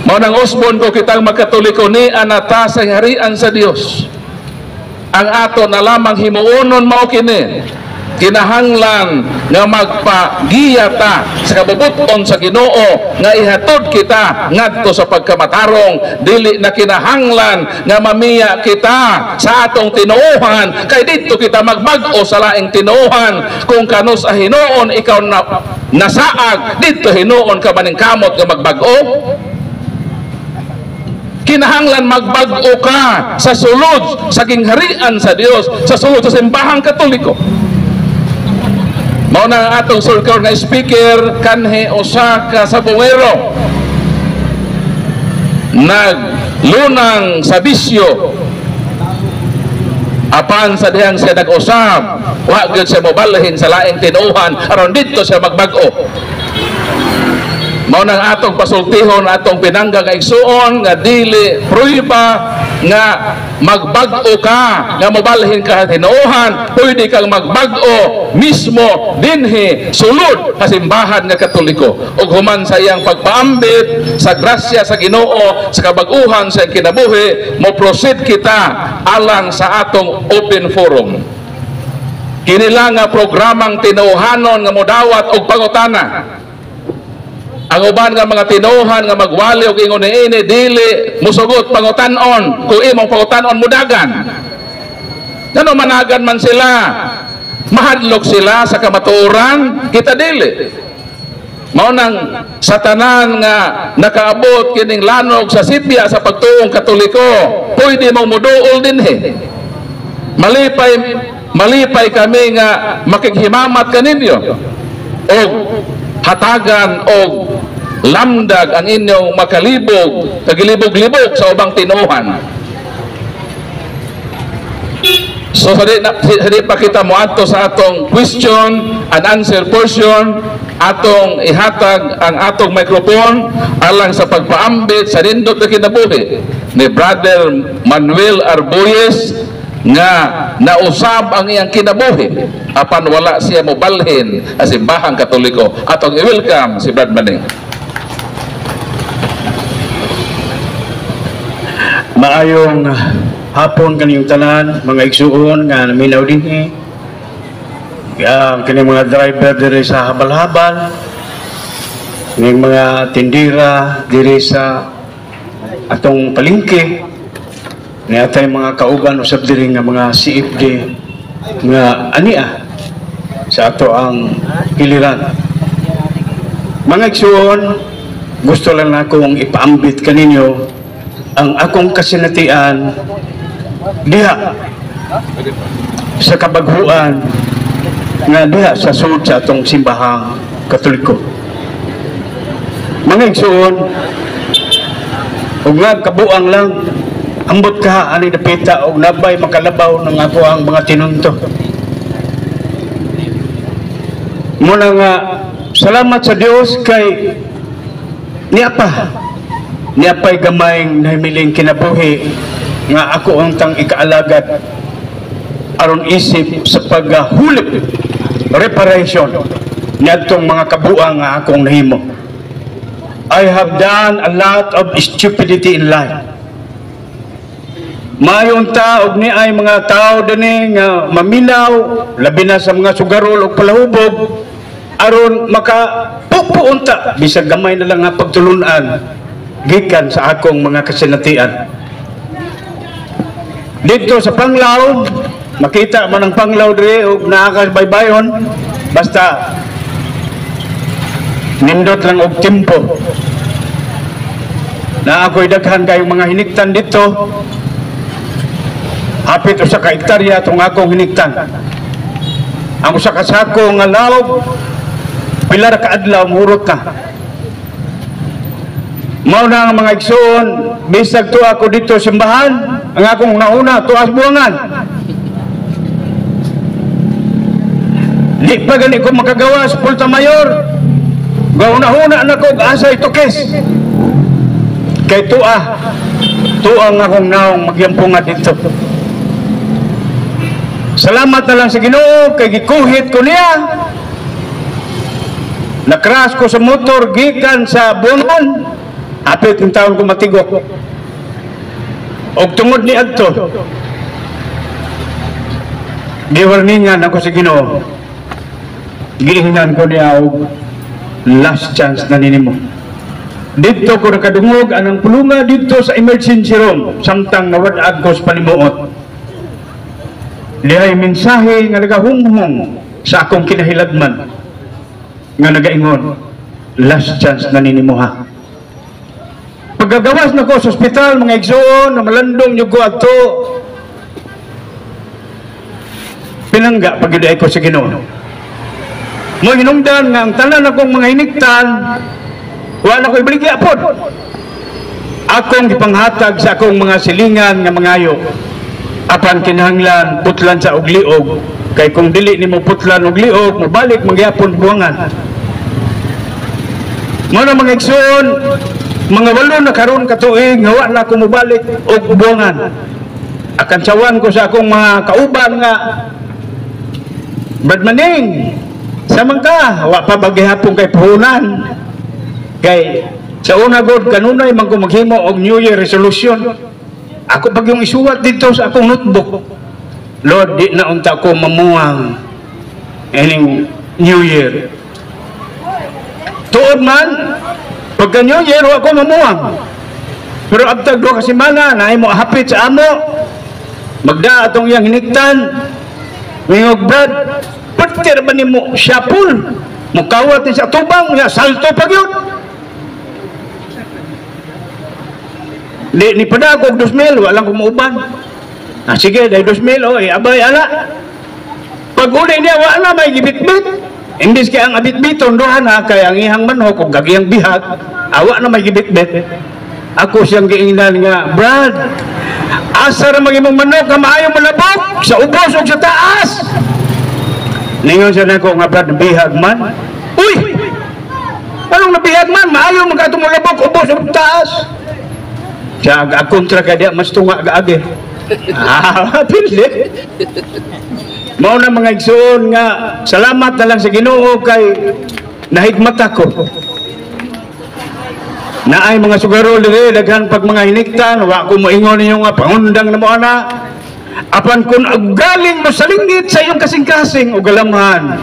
Mao nang usbon ko kitang magkatoliko ni anata sa harian sa Dios. Ang ato na lamang himuonon mao kini kinahanglan nga magpagiya ta sa kabubuton sa Ginoo nga ihatod kita ngadto sa pagkamatarong, dili na kinahanglan nga mamiya kita sa atong tinuohan kay dito kita magbag-o sa laing tinuohan. Kung kano sa hinuon ikaw nasaag, dito hinuon ka maning kamot nga magbag-o. Kinahanglan magbag-o ka sa sulod sa gingharian sa Dios, sa sulod sa simbahang Katoliko. Mao na atong sulkor nga speaker kanhe Osaka sa bungero naglunang sa bisyo apan sa dihang siya nag-usab wa gyud siya mobalhin sa laing tinuohan aron dito siya magbag-o. Mao nang atong pasultihon, atong pinangga nga igsuon nga dili pruiba nga magbag-o ka nga mobalhin ka tinuohan, pwede kang magbag-o mismo dinhi sulod sa simbahan nga Katoliko ug human sa iyang pagpaambit sa grasya sa Ginoo sa kabag-uhan sa kinabuhi mo proceed kita alang sa atong open forum. Kinila nga programang tinuohanon nga modawat og pangutana. Ang uban nga mga tinuohan nga magwali og ingon niini dili musugot pangutan-on, kung imong pangutan-on mudagan. Ngano managan man sila, mahadlok sila sa kamatuoran, kita dili. Mao nang sa tanan nga nakaabot kining lanog sa sipya sa pagtuong Katoliko, pwede mong muduol dinhi. Malipay kami nga makighimamat kaninyo og hatagan og lamdag ang inyong makalibog, kagilibog-libog sa ubang tinuohan. So sa di pa kita mo ato sa atong question and answer portion, atong ihatag ang atong microphone alang sa pagpaambit sa nindot na kinabuhi ni Brother Manuel Arboyes nga nausab ang iyang kinabuhi apan wala siya mobalhin sa simbahang Katoliko. Atong i-welcome si Brad Maning. Maayong hapon kaniyong tanan, mga igsuon nga naminaw dinhi. Kanyang mga driver diri sa habal-habal, kanyang mga tindira diri sa atong palengke, ni atay mga kauban usab diri nga mga CFD nga ania sa ato ang piliran. Mga igsuon, gusto lang akong ipaambit kaninyo ang akong kasinatian diha sa kabaghuan nga diha sa sud sa atong simbahang Katoliko. Mga igsuon, ug nga kabuang lang ambot ka ani dapita og nabay makalabaw ng ako ang mga tinunto. Muna nga salamat sa Dios kay niapay gamayng nahimiling kinabuhi nga ako ang tang ikaalagad aron isip sa paghulip reparation niadtong mga kabuang nga akong nahimo. I have done a lot of stupidity in life. Mayon ta og ni ay mga tao dinhi nga maminaw labi na sa mga sugarol og palahubog aron makapupunta bisag gamay na lang nga pagtulunan gikan sa akong mga kasinatian. Dito sa Panglao, makita man ang Panglao diri og nakakabaybayon basta nindot lang og tempo. Na ako'y daghan kayong mga hiniktan dito. Hapit usa ka hektarya itong akong hiniktan. Ang usa ka sako nga laog pilar ka adlaw murot na. Mao na ang mga igsoon, bisag to ako dito simbahan, ang akong nauna tuas buwangan. Di pa gani ko makagawa sa Pulta Mayor. Gauna-una na ko asa itukis. Kay tuang akong naong magyampungan dito. Salamat na lang sa Ginoo kay gikuhit ko niya. Nakras ko sa motor gikan sa buwan. Apit yung taon ko matigok. Og tungod ni adto. Giwarningan ako sa Ginoo. giingnan ko niya og last chance na ninimo. Dito ko nakadungog anang pulunga dito sa emergency room samtang nawad-ag ko sa panimuot. Dihay mensahe nga nagahunghong sa akong kinahiladman nga nagaingon, last chance na ninimo ha. Pagkagawas na ko sa ospital, mga igsoon na malandong nyo ko ato, pinangga pag-iday ko sa Ginoo. Mo hinungdan nga ang tanan akong mga hiniktan, wala ko ibaligya po. Akong ipanghatag sa akong mga silingan nga mangayo. Apan kinahanglan putlan sa ugliog. Kay kung dili nimo putlan og liog, mabalik magyapon buwangan. Mo na mga igsoon, mga 8 na karon ka tuig nga wala ko mobalik og buwangan. Akan sawan ko sa akong mga kauban nga Brad Maning, samang ka, wa pa bagihapon kay puhunan. Kay sa una god kanunay man ko maghimo og New Year resolution. Ako pag yung isuwat dito sa akong notebook, Lord, di na unta ko mamuang ining New Year. Tuod man, pagka New Year wa ko mamuang. Pero abtag 2 ka semana na mo hapit sa amo, magda atong iyang hiniktan, mingog Brad, pagkira ba ni mo syapul, mukawat ni sa tubang, salto pag yun. Ni padagog 2,000, walang kumuuban. Sige, dahil 2,000, abay, ala. Pag uli niya, wala may gibit-bit. Imbis kaya ang abit-biton, dohan na, kaya ang ihang manok, o gagiyang bihag, awa na may gibit-bit. Ako siyang giingnan nga, Brad, asa na magimong manok, nga maayo malabog, sa ubos o sa taas. Ningon siya na ko, nga Brad, bihag man. Uy! Anong nabihag man? Maayo magkatong malabog, ubos o taas. Siya kontra ka diya mas tunga gaagi. Pili. Mao na mga igsoon nga salamat na lang sa Ginoo kay nahigmat ako. Naay mga sugaro diri daghan pag mga hiniktan wa ko moingon ninyo nga pangundang na mo ana. Apan kun galing mo sa linggit sa iyong kasing-kasing o galamhan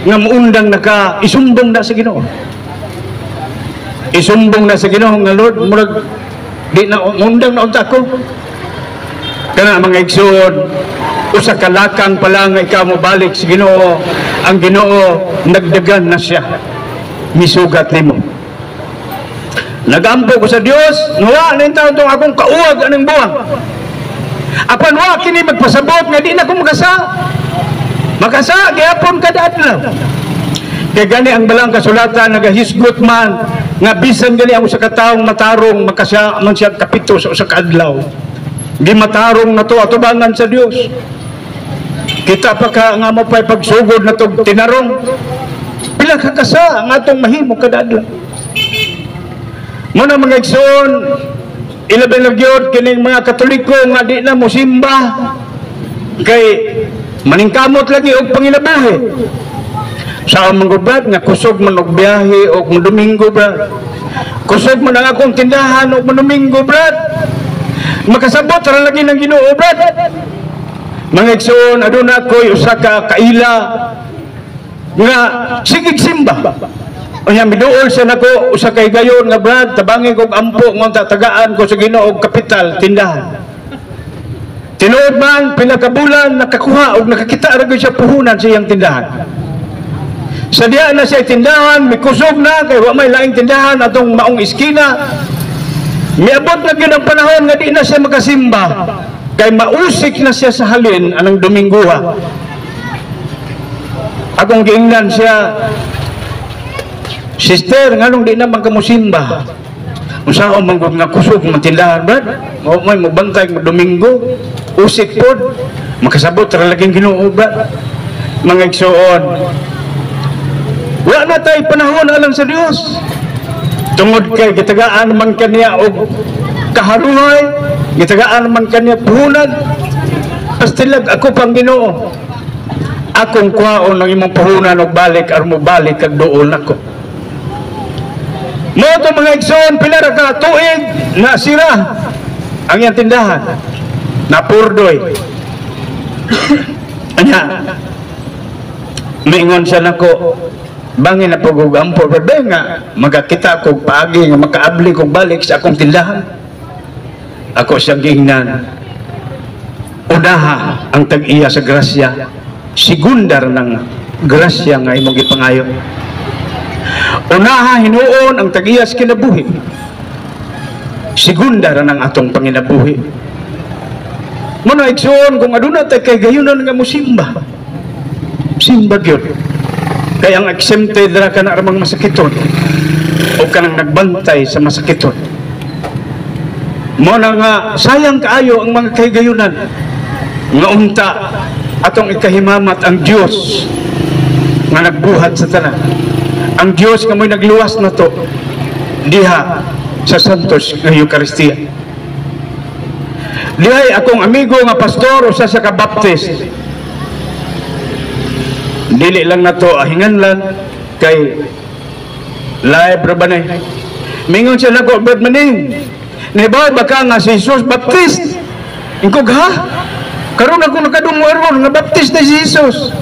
nga muundang naka isumbong na sa Ginoo. Isumbong na sa Ginoo nga Lord murag di na undang na unta ko kana mga igsoon usa ka lakang pala nga ikaw mo balik sa Ginoo ang Ginoo nagdagan na siya misugat nimo nagampo ko sa Dios nga na taon tong akong kauwag anong buwang apan wa kini magpasabot nga di na ko makasa gyapon kada adlaw kay gani ang balang kasulatan nagahisgot man nga bisan gali ang usa ka taong matarong makasya man siya kapito sa usa ka adlaw di matarong na to atubangan sa Dios kita pa ka nga mo pa'y pagsugod na to tinarong pila ka kasa ang atong mahimo kada adlaw muna mga igsoon ilabi nagyod kining mga Katoliko nga di na mo simba kay maningkamot lagi og pangilabahe sa mga brad nga kusog man og biyahe og Domingo brad kusog man ang akong tindahan og Domingo brad makasabot ra lagi ng Ginoo brad mga igsoon aduna ko'y usa ka kaila nga sigig simba unya miduol siya nako usa kay gayon nga brad tabangi kog ampo nga tagaan ko sa Ginoo og kapital tindahan tinuod man pila ka bulan nakakuha og nakakita ra gyud siya puhunan sa iyang tindahan. Sa diya na siya tindahan, may kusog na, kaya wa may laing tindahan atong maong iskina. Miabot na yun ang panahon nga di na siya makasimba, kaya mausik na siya sa halin anang Dominguha. Akong giingnan siya, Sister, nganong di naman ka mo simba? Usaon manggod nga kusog ng tindahan, brad? May magbantay ng Domingo, usik po, makasabot ra laging Ginoo, brad. Mga igsoon, wala na tayo panahon alang sa Dios tungod kay gitagaan man kaniya og kaharuhay gitagaan man kaniya puhunan pastilag ako pang Ginoo akong kuhaon ng imong puhunan og balik aron mo balik kag duol nako mo to mga igsoon pila ra ka tuig na sira ang iyang tindahan na purdoy anya Maingon siya nako, bangin na pag-ugampo, pero nga, magkakita ko paagi nga makaabli kong balik sa akong tindahan. Ako siyang gihingnan, unaha ang tag-iya sa grasya, segundar ng grasya nga imong gipangayo. Unaha hinuon ang tag-iya sa kinabuhi, segundar ng atong panginabuhi. Muna igsoon kung aduna tay kay gayunan nga musimba, simba gyud. Kaya ang exempted ra ka na ramang masakiton o kanang nagbantay sa masakiton. Muna nga sayang kaayo ang mga kaygayunan nga unta atong ikahimamat ang Dios nga nagbuhat sa tanan. Ang Dios nga mo'y nagluwas na to diha sa Santos nga Eucharistia. Dihay akong amigo nga pastor usa sa ka-baptist. Dili lang na to ahingan lang kay live ra ba na. Mingon siya nako, "Brad Maning, nahibaw baka nga si Jesus Baptist?" Ingkog, "Ha? Karon ako nakadungo aron nga Baptist na si Jesus."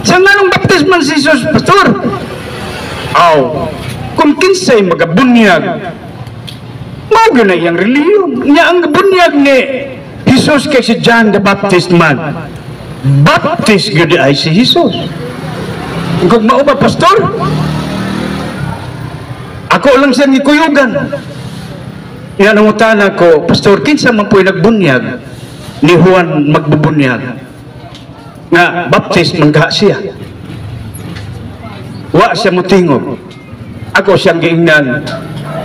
Sa nganong Baptist man si Jesus, pastor? Aw, kung kinsay magabunyag, mao na iyang reliyon. Nya ang bunyag ni Jesus kay si John the Baptist man. Baptist gyud ay si Jesus. Kung mao ba, pastor? Ako lang siyang ikuyugan. Yan ang utana ko, pastor, kinsa man po'y nagbunyag ni Juan magbubunyag nga Baptist mangga siya. Wa siya mutingog. Ako siyang giingnan,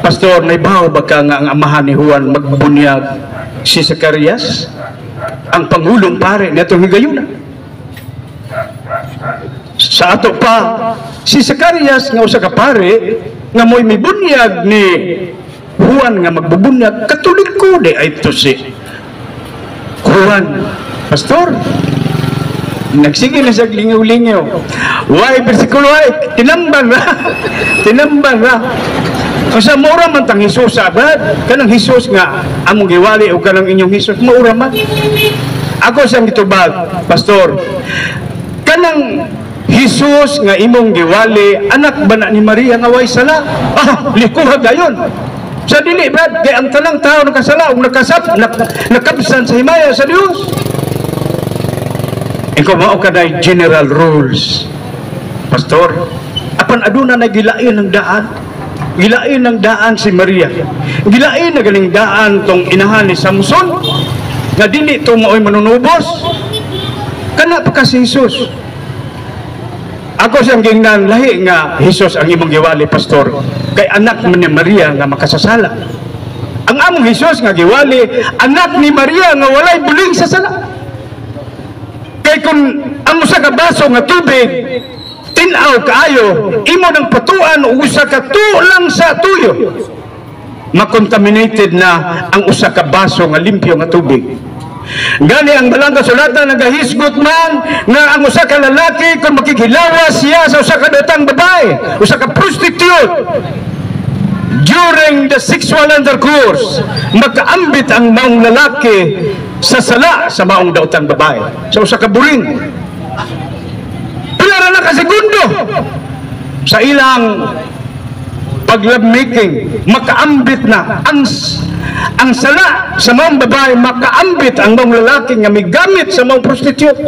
pastor, naibaw ba ka nga ang amahan ni Juan magbubunyag si Zacarias, ang pangulong pare netong higayuna. Sa ato pa si Zacarias nga usa ka pare nga mo'y mibunyag ni Juan nga magbubunyag, Katoliko di ay to si Juan. Pastor, nagsige na siya lingaw-lingaw. Why bersikulo ay tinambang ra. Tinambang ra. Kasi maura man tang Hesus abad, kanang Hesus nga among giwali o kanang inyong Hesus, maura man. Ako siyang gitubag, pastor, kanang Hesus nga imong giwali, anak ba na ni Maria nga way sala? Ah, likuha gayon. Sa dili, Brad, kaya ang tanang tao nakasala, o nakabsan sa himaya sa Diyos. Ikaw mao ka na general rules, pastor. Apan aduna na gilain ng daan. Gilain ng daan si Maria. Gilain na galing daan tong inahan ni Samson. Nga dili ito mao'y manunubos. Kana pa ka si Jesus. Ako siyang gingnan, lahi nga Jesus ang imong giwali, pastor. Kay anak man ni Maria nga makasasala. Ang among Jesus nga giwali, anak ni Maria nga walay buling sa sala. Kay kung ang usa ka baso nga tubig tinaw kaayo, imo nang patuan o usa ka lang sa tuyo, makontaminated na ang usa ka baso nga limpyo nga tubig. Gani ang balang kasulatan nagahisgot man nga ang usa ka lalaki kung makikilawas siya sa usa ka datang babae, usa ka prostitute, during the sexual intercourse, magkaambit ang maong lalaki sa sala sa maong daotang babae, sa usa ka buring. Pila na kasigundo sa ilang pag-lovemaking, makaambit na ang sala sa maong babae, makaambit ang maong lalaki nga migamit sa maong prostitute.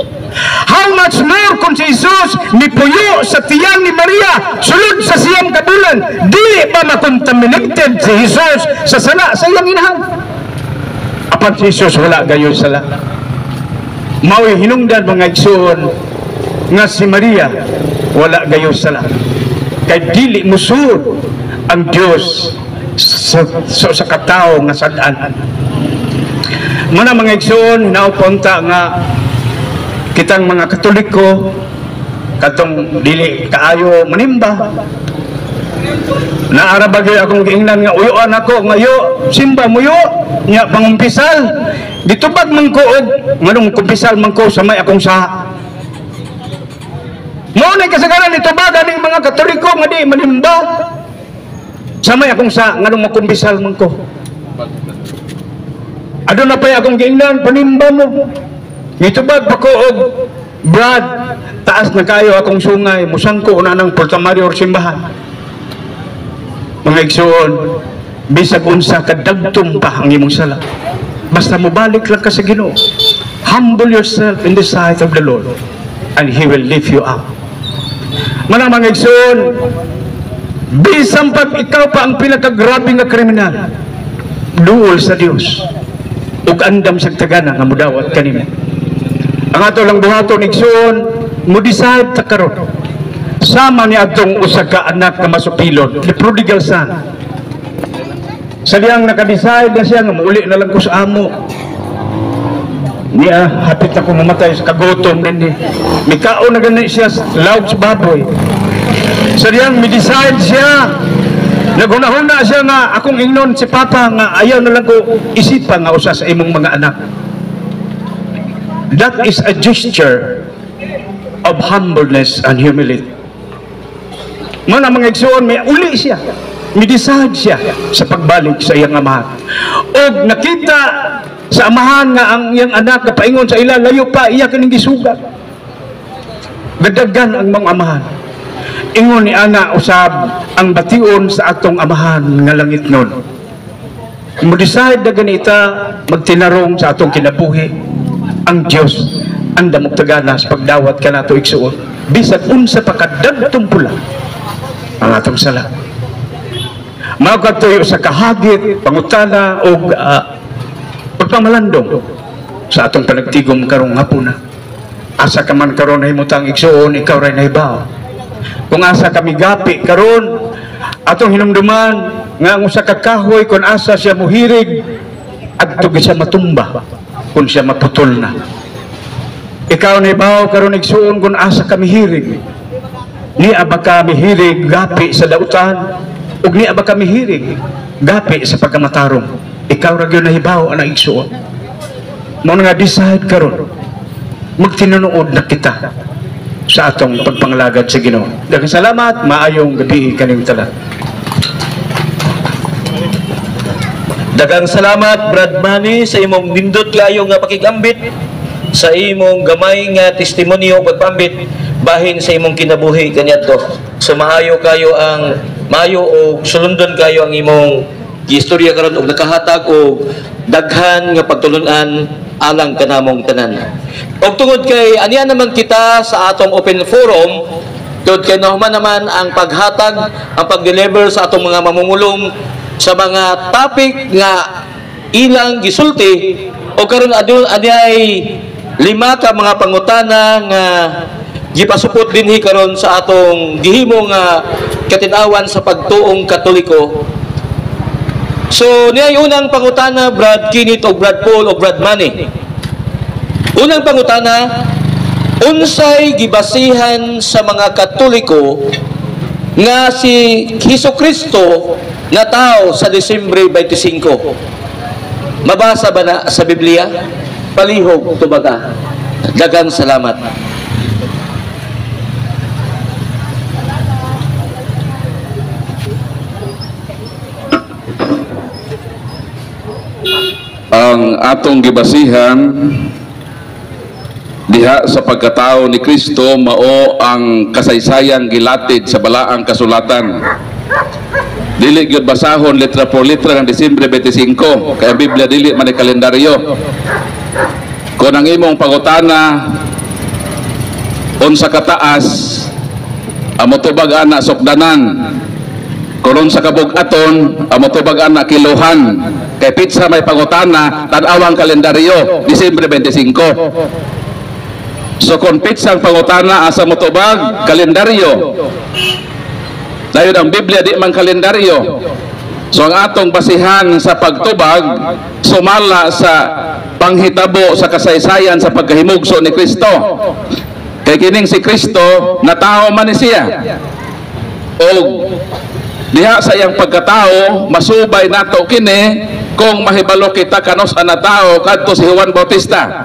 How much more kung si Jesus nipuyo sa tiyan ni Maria sulod sa siyang kabulan, dili ba makontaminated si Jesus sa sala sa iyang inahan? Apan si Jesus wala gayon sala. Mao'y hinungdan mga igsoon nga si Maria wala gayon sala. Kay dili musud ang Dios sa katao nga sad-an. Muna mga igsoon, naupunta nga kitang mga Katoliko katong dili kaayo manimba. Naara bagay akong giingnan nga uyoan ako ngayo simba muyo nya pangumpisal ditubag man ko og nganong kumpisal man ko sa may akong saha. Mao na kasagaran ditubag aning mga Katoliko nga di manimba sa may akong saha nganong makumpisal man ko. Aduna pay akong giingnan panimba mo. Ditubag pa ko og Brad, taas na kayo akong sungay, musangko na ng portamaryo or simbahan. Mga igsoon, bisag unsa kadagtong pa ang imong sala. Basta mobalik lang ka sa Ginoo. Humble yourself in the sight of the Lord and He will lift you up. Mga igsoon, bisan pag ikaw pa ang pinakagrabe nga kriminal, duol sa Dios ug andam sa tagana nga mudawat kanimo. Ang ato lang buhaton igsoon, mo decide ta karon. Sama ni atong usa ka anak nga masupilon, the prodigal son. Sa diyang naka-decide na siya nga mauli na lang ko sa amo. Niya hapit ako mamatay sa kagutom din. Mikao na gani siya laog sa baboy. Sa diyang mi-decide siya. Naghuna-huna siya nga akong ingnon si Papa nga ayaw na lang ko isipan nga usa sa imong mga anak. That is a gesture of humbleness and humility. Mga igsoon, may uli siya. May-decide siya sa pagbalik sa iyang amahan. O nakita sa amahan nga ang iyang anak na paingon sa ila, layo pa, iya kaning gisugat. Gadagan ang mga amahan. Ingon ni ana usab ang bation sa atong amahan nga langit nun. Mo-decide na ganita magtinarong sa atong kinabuhi. Ang Diyos ang damog tagana sa pagdawat ka nato igsuon. Bisag unsa pa kadagtong pula ang atong sala. Magkatuyo sa kahagit, pangutana o pagpamalandong sa atong panagtigom karong hapuna. Asa ka man karon ay mutang igsuon, ikaw ray nahibaw. Kung asa kami gapi karon atong hinumduman nga ang usa ka kahoy kung asa siya muhirig adto siya matumba kung siya maputol na. Ikaw nahibaw karon igsuon kung asa kami hirig. Niya ba kami hirig gapi sa dautan? Ug niya ba kami hirig gapi sa pagkamatarong? Ikaw ra gyud nahibaw ana igsuon. Mao nga decide karon magtinuod na kita sa atong pagpanglagad sa Ginoo. Daghang salamat, maayong gabi kaning tanan. Daghang salamat Brad Manny sa imong nindot kayo nga pakigambit, sa imong gamay nga testimonyo pagpambit bahin sa imong kinabuhi kaniadto. So maayo kayo ang maayo o sulundon kayo ang imong istorya karon og nakahatag og daghan nga pagtulun-an alang kanamong tanan. Og tungod kay aniya naman kita sa atong open forum, tungod kay nahuman naman ang paghatag, ang pag-deliver sa atong mga mamumulong sa mga topic nga ilang gisulti o karon adunay 5 ka mga pangutana nga gipasupot dinhi karon sa atong gihimo nga katin-awan sa pagtuong Katoliko. So niay unang pangutana Brad Kinit o Brad Paul o Brad Manny. Unang pangutana, unsay gibasihan sa mga Katoliko nga si Hesukristo na tao sa Disyembre 25? Mabasa ba na sa Biblia? Palihog tubaga. Daghang salamat. Ang atong gibasihan diha sa pagkatao ni Kristo mao ang kasaysayang gilatid sa balaang kasulatan. Dili gyud basahon letra por letra ng Disyembre 25 kay ang Biblia dili man kalendaryo. Kung ang imong pangutana unsa kataas amo tubag ana sukdanan, kung sa kabug-aton amo tubag ana kilohan. Kay pizza may pangutana tan-awang kalendaryo Disyembre 25. So kung pizza ang pangutana asa mo tubag kalendaryo, dayon ang Biblia di man kalendaryo. So ang atong basihan sa pagtubag sumala sa panghitabo sa kasaysayan sa pagkahimugso ni Kristo. Kay kining si Kristo na tao man ni siya. O diha sa iyang pagkatao masubay nato kini kung mahibalo kita kanos ana tao kadto si Juan Bautista.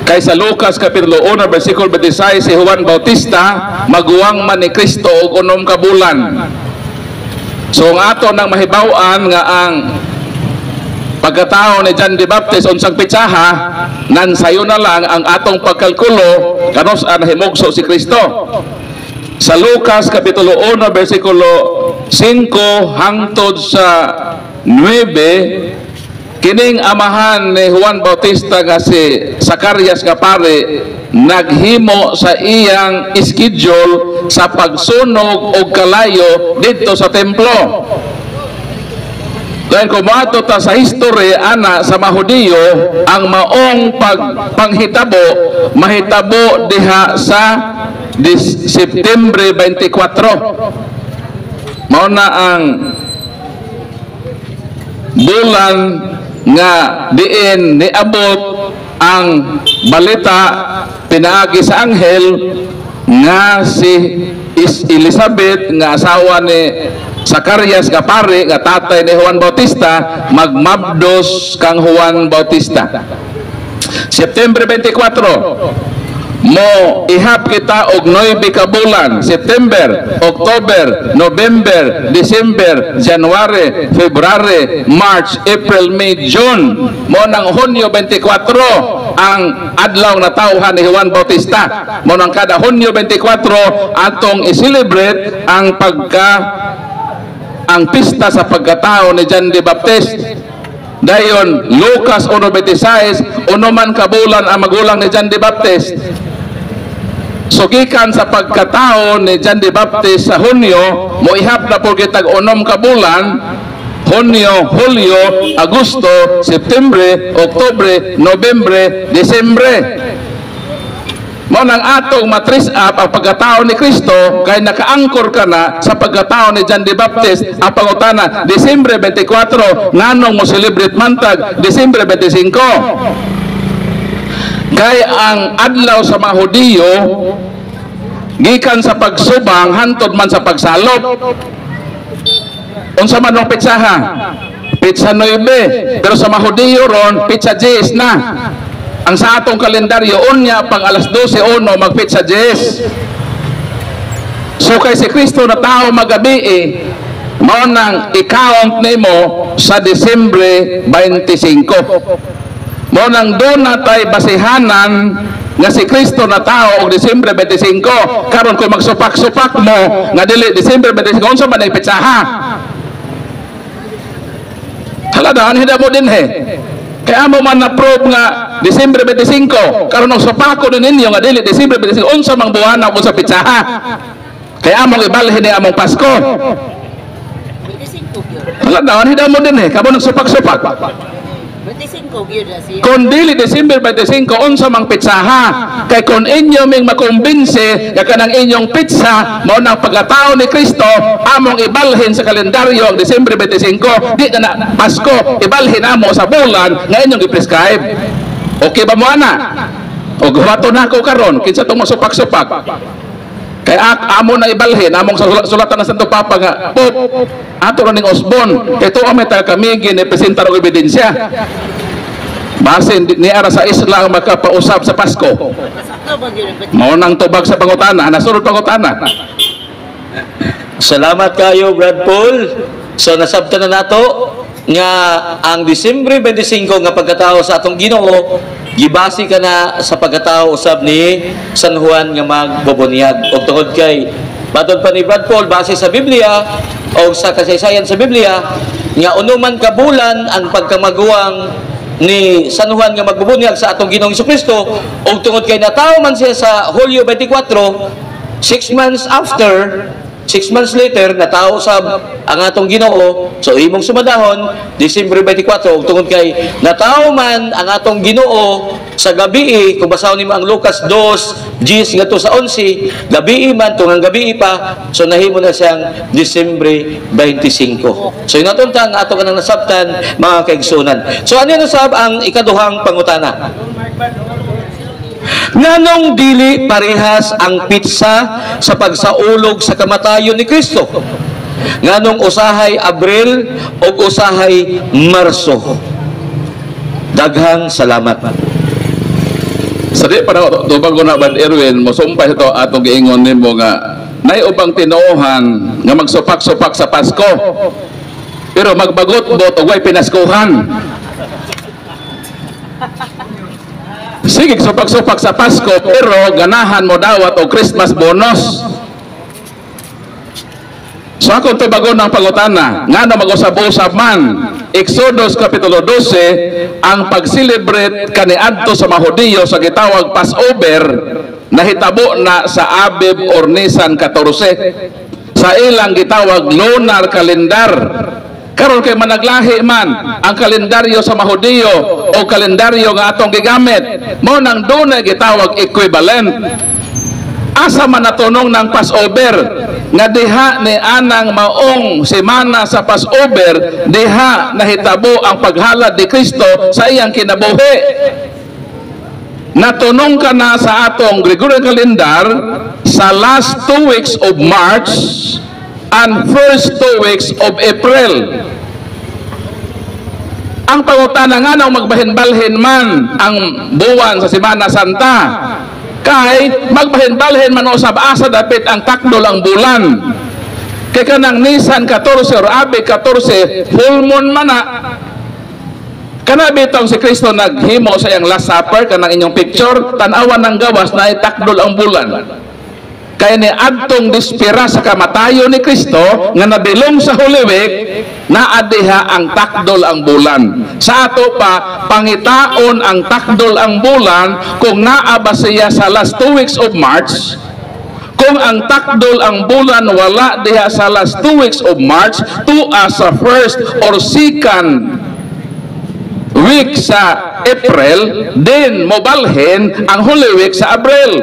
Kay sa Lucas kapitulo 1 bersikulo 26 si Juan Bautista maguwang man ni Kristo og 6 ka bulan. So ang ato nang mahibaw-an nga ang pagkatao ni John the Baptist unsang pitsaha nan sayo na lang ang atong pagkalkulo kanos an himugso si Kristo. Sa Lucas kapitulo 1 bersikulo 5 hangtod sa 9, kining amahan ni Juan Bautista nga si Zacarias nga pare naghimo sa iyang schedule sa pagsunog og kalayo didto sa templo. Dahil kumato ta sa history ana sa Mahudiyo, ang maong panghitabo mahitabo diha sa September 24. Mao na ang bulan nga diin niabot ang balita pinaagi sa anghel nga si Elizabeth nga asawa ni Zacarias nga pare nga tatay ni Juan Bautista magmabdos kang Juan Bautista. September 24 mo ihap kita og 9 ka bulan: September, October, November, December, January, February, March, April, May, June. Mo nang Hunyo 24 ang adlaw na tawhan ni Juan Bautista. Mo nang kada Hunyo 24 atong i-celebrate ang pista sa pagkatao ni John the Baptist. Dayon Lucas 1:26 man ka bulan ang magulang ni John the Baptist. So gikan sa pagkatao ni John the Baptist sa Hunyo, mo ihap na po kitag 6 ka bulan: Hunyo, Hulyo, Agosto, September, Oktubre, Nobyembre, Disyembre. Mo nang atong matris up ang pagkatao ni Kristo kay nakaangkor ka na sa pagkatao ni John the Baptist. Ang pangutana, Disyembre 24 nganong mo celebrate mantag Disyembre 25? Kay ang adlaw sa mga Hudiyo gikan sa pagsubang hantod man sa pagsalop. Unsa man ang pitsaha? Pitsa 9, pero sa mga Hudiyo ron pitsa 10 na. Ang sa atong kalendaryo unya pang alas 12 magpitsa 10. So kay si Kristo na tao magabi mao nang i-count nimo sa Disyembre 25. Mo nang doon na tayo basihanan nga si Kristo na tao og Disyembre 25. Karon kung magsupak-supak mo nga dili Disyembre 25, unsa man ay pitsaha? Haladaan hida mo din kaya mo man na-prove nga Disyembre 25. Karon ang supako ninyo nga dili Disyembre 25, unsa mang buwan ako sa pitsaha? Kaya among ibalhin ni among Pasko. Haladaan hida mo din kamo nagsupak-supak. Kung dili December 25 unsa mang pitsaha? Kay kung inyo ming makumbinse nga kanang inyong pitsa mao nang pagkatao ni Kristo, among ibalhin sa kalendaryo ang December 25, di na Pasko, ibalhin amo sa bulan nga inyong i-prescribe. Okay ba mo ana? O guwato na ako karon kinsa tong masupak-supak. Kay amo na ibalhin among sulatan ng Santo Papa nga Pope ato ning Osbon kay tuwa may kami ginipresentar og ebidensya base ni ara sa Islam makapausab sa Pasko. Mao nang tubag sa pangutana, nasunod pangutana. Salamat kayo Brad Paul. So nasabtan na nato nga ang Disyembre 25 nga pagkatao sa atong Ginoo gibasi ka na sa pagkatao usab ni San Juan nga magbobunyag. Og tungod kay matod pa ni Brad Paul base sa Biblia o sa kasaysayan sa Biblia nga unuman ka bulan ang pagkamaguwang ni San Juan nga magbobunyag sa atong Ginoong Jesucristo. Og tungod kay natawo man siya sa Hulyo 24, 6 months after, 6 months later natao sa ang atong Ginoo. So imong sumadahon Disyembre 24. ug tungod kay natao man ang atong Ginoo sa gabi, kung basahon nimo ang Lucas 2:10 ngadto sa 11, gabi man tungang gabi pa, so nahimo na siyang Disyembre 25. So inaton ta ang ato kanang nasabtan mga kaigsunan. So ano sab ang ikaduhang pangutana? Nganong dili parehas ang pitsa sa pagsaulog sa kamatayon ni Kristo? Nganong usahay Abril o usahay Marso? Daghang salamat. Sa di pa na tubag ko na Bad Erwin, mosumpay ito atong giingon nimo nga nay ubang tinuohan nga magsupak-supak sa Pasko pero magbagot-bot og way pinaskuhan. sige supak-supak sa Pasko pero ganahan mo dawat o Christmas bonus. So ako tubagon ng pangutana nga na mag-usab-usab man Exodus Kapitulo 12 ang pag-celebrate kaniadto sa mga Hudiyo sa gitawag Passover nahitabo na sa Abib or Nisan 14 sa ilang gitawag lunar kalendar. Karon kay managlahi man ang kalendaryo sa mga Hudiyo o kalendaryo nga atong gigamit mo nang dunay gitawag equivalent. Asa man natunong ng Passover nga diha ni anang maong semana sa Passover diha nahitabo ang paghalad ni Kristo sa iyang kinabuhi. Natunong ka na sa atong Gregorian calendar sa last 2 weeks of March and first 2 weeks of April. Ang pangutana nga nang magbahin-balhin man ang buwan sa Semana Santa kay magbahin-balhin man usab asa dapit ang takdol ang bulan. Kay kanang Nisan 14 or Abi 14 full moon man na. Kana bitong si Kristo naghimo sa iyang Last Supper kanang inyong picture tan-awan ng gawas na itakdol ang bulan. Kaya ni adtong dispira sa kamatayo ni Kristo nga nabilong sa Holy Week na adiha ang takdol ang bulan. Sa ato pa pangitaon ang takdol ang bulan kung naa ba siya sa last 2 weeks of March. Kung ang takdol ang bulan wala diha sa last 2 weeks of March sa first or second week sa April, then mobalhin ang Holy Week sa Abril.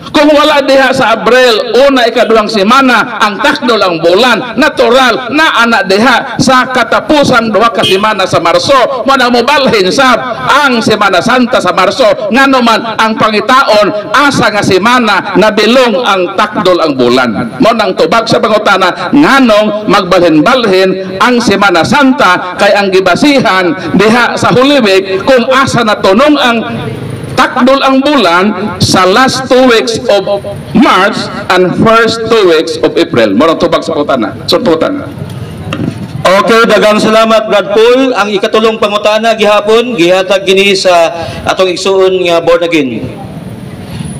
Kung wala diha sa Abril, una ikaduhang semana ang takdol ang bulan, natural na ana diha sa katapusan 2 ka semana sa Marso. Mo na mobalhin sab ang Semana Santa sa Marso nganuman ang pangitaon asa nga semana nabilong ang takdol ang bulan. Mo nang tubag sa pangutana nganong magbalhin-balhin ang Semana Santa kay ang gibasihan diha sa Holy Week kung asa natunong ang takdol ang bulan sa last 2 weeks of March and first 2 weeks of April. Morang tubag sa putana. Suntutan. Okay, dagang salamat Brad Paul. Ang ikatulong pangutana gihapon gihatag gini sa atong igsuon nga born again.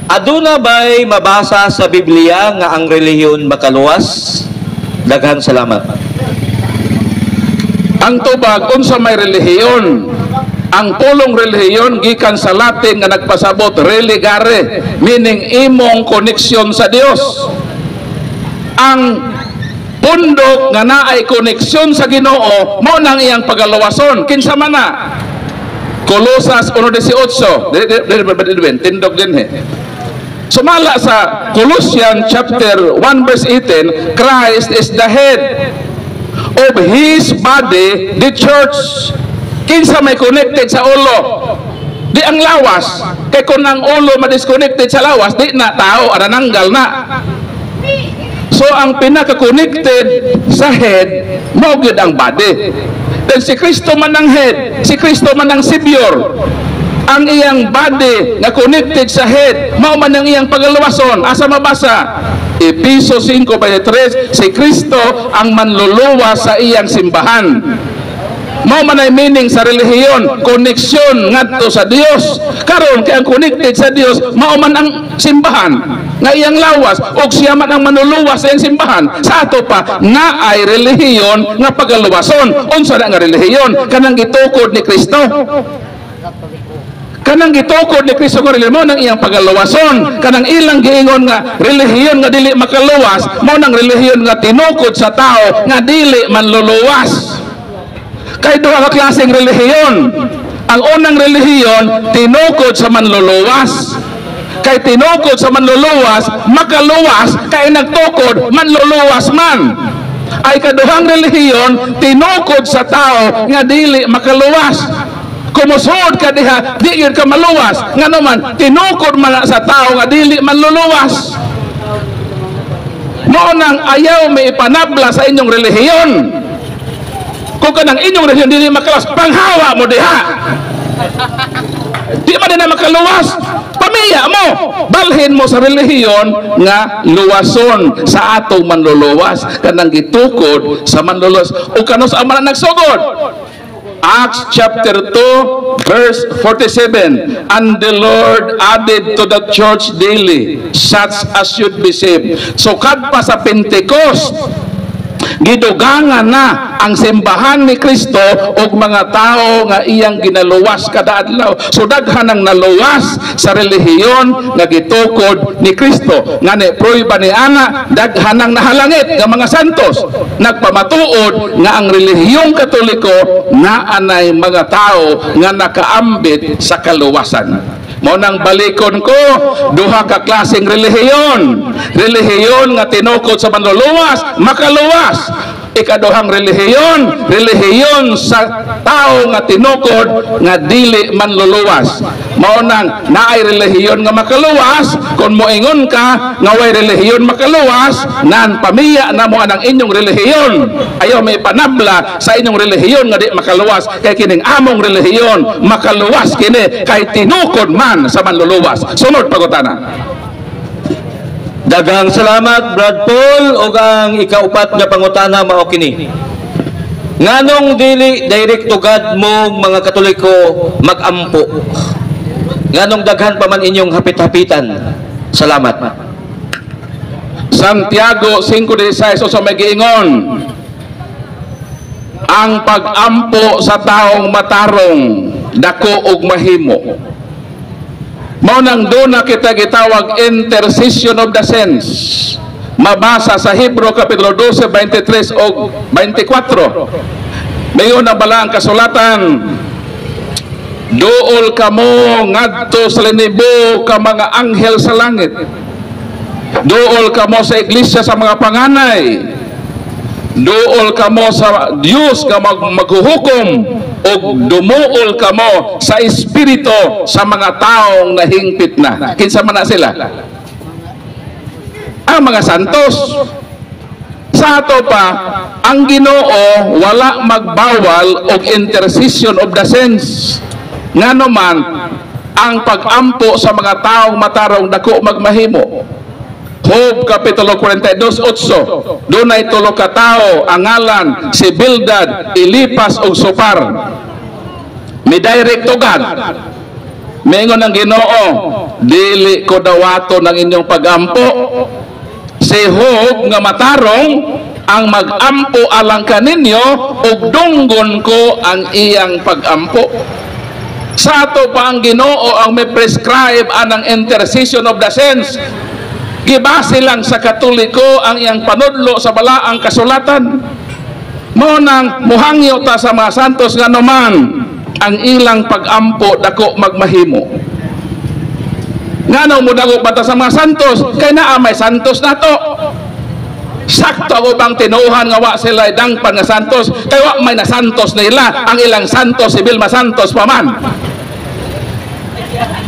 Aduna ba'y mabasa sa Biblia nga ang relihiyon makaluwas? Daghang salamat. Ang tubag unsa may relihiyon? Ang pulong relihiyon gikan sa Latin nga nagpasabot religare, meaning imong koneksyon sa Dios. Ang pundok nga naay koneksyon sa Ginoo mo nang iyang pagaluwason. Kinsa man na? Colosas 1:18. Tindog din sumala sa Colossians chapter 1 verse 18, Christ is the head of His body, the church. Kinsa may connected sa ulo? Di ang lawas. Kay kung ang ulo ma-disconnected sa lawas, di na tao, anananggal na. So ang pinaka-connected sa head, mogid ang body. Then si Kristo man ang head, si Kristo man ang Savior. Ang iyang body na connected sa head, mao man ang iyang paglawason. Asa mabasa? Efeso 5:3, si Kristo ang manluluwas sa iyang simbahan. Mao man ay meaning sa relihiyon, koneksyon ngadto sa Dios. Karon kay ang connected sa Dios, mao man ang simbahan nga iyang lawas ug siya man ang manluluwas sa iyang simbahan. Sa ato pa nga ay relihiyon nga pagaluwason. Unsa na nga relihiyon? Kanang gitukod ni Kristo. Kanang gitukod ni Kristo nga relihiyon mo nang iyang pagaluwason. Kanang ilang giingon nga relihiyon nga dili makaluwas, mo nang relihiyon nga tinukod sa tao nga dili manluluwas. Kay duha ka klaseng relihiyon. Ang unang relihiyon tinukod sa manluluwas. Kay tinukod sa manluluwas, makaluwas, kay nagtukod manluluwas man. Ay kaduhang relihiyon tinukod sa tao nga dili makaluwas. Kumusod ka diha, di gyud ka maluwas. Ngano man tinukod man sa tao nga dili manluluwas. Mao nang ayaw may ipanabla sa inyong relihiyon. Kung kanang inyong relihiyon dili makaluwas, panghawa mo diha. Di man na makaluwas, pamiya mo, balhin mo sa relihiyon nga luwason sa atong manluluwas. Kanang gitukod sa manluluwas o kanos ang man nagsugod. Acts chapter 2 verse 47, and the Lord added to the church daily such as should be saved. So kadpa sa Pentecost, gidugangan na ang simbahan ni Kristo og mga tao nga iyang ginaluwas kada adlaw. So daghan ang naluwas sa relihiyon nga gitukod ni Kristo. Ngani prueba ni ana, daghan ang nahalangit nga mga santos nagpamatuod nga ang relihiyong Katoliko naa nay mga tao nga nakaambit sa kaluwasan. Mo nang balikon ko, duha ka klaseng relihiyon. Relihiyon nga tinukod sa manluluwas, makaluwas. Ikaduhang relihiyon sa tao nga tinukod nga dili manluluwas. Mao nang naay relihiyon nga makaluwas, kun moingon ka nga way relihiyon makaluwas, nan pamiya na mo anang inyong relihiyon. Ayaw may panabla sa inyong relihiyon nga di makaluwas, kay kining among relihiyon makaluwas kini kay tinukod man sa manluluwas. Sunod pagutana. Daghang salamat Brad Paul, ug ang ikaupat nga pangutana mao kini. Nganong dili direct to God mo mga Katoliko magampo? Nganong daghan pa man inyong hapit-hapitan? Salamat. Santiago 5:16 so may giingon, ang pag-ampo sa taong matarong dako ug mahimo. Mao nang doon na kita gitawag intercession of the saints. Mabasa sa Hebro kapitulo 12, 23 o 24. Mayon na bala ang kasulatan, dool kamo ngadto sa linibo ka mga anghel sa langit. Dool kamo sa iglesia sa mga panganay. Dool kamo sa Dios nga maghuhukom, o dumuol kamo sa espiritu sa mga taong nahingpit na. Kinsa man na sila? Ang mga santos. Sa ato pa, ang Ginoo wala magbawal og intercession of the saints. Ngano man ang pag-ampo sa mga taong matarong dako magmahimo. Job kapitulo 42:8. Dunay tulo ka tawo ang ngalan si Bildad, Elipas ug Sopar. Midirect to God. Mingon ang Ginoo, dili ko dawato ng inyong pag-ampo. Si Job nga matarong ang mag-ampo alang kaninyo ug dunggon ko ang iyang pag-ampo. Sa ato pa ang Ginoo ang may prescribe anang intercession of the saints. Gibase lang sa Katoliko ang iyang panudlo sa balaang kasulatan. Mo nang muhangyo ta sa mga santos nga naman ang ilang pag-ampo dako magmahimo. Ngano mo dako bata sa mga santos kay naa may santos nato. Sakto ako bang tinuhan nga wa sila dangpan nga santos kay wa may na santos nila, ang ilang santos si Vilma Santos pa man.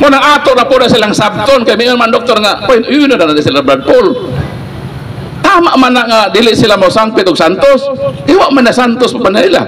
Mo nang ato na po na silang sabton kay mayon man doktor nga point yun na sila Brad Paul. Tama man na nga dili sila mo sangpit og santos, iwa man na santos pa nila.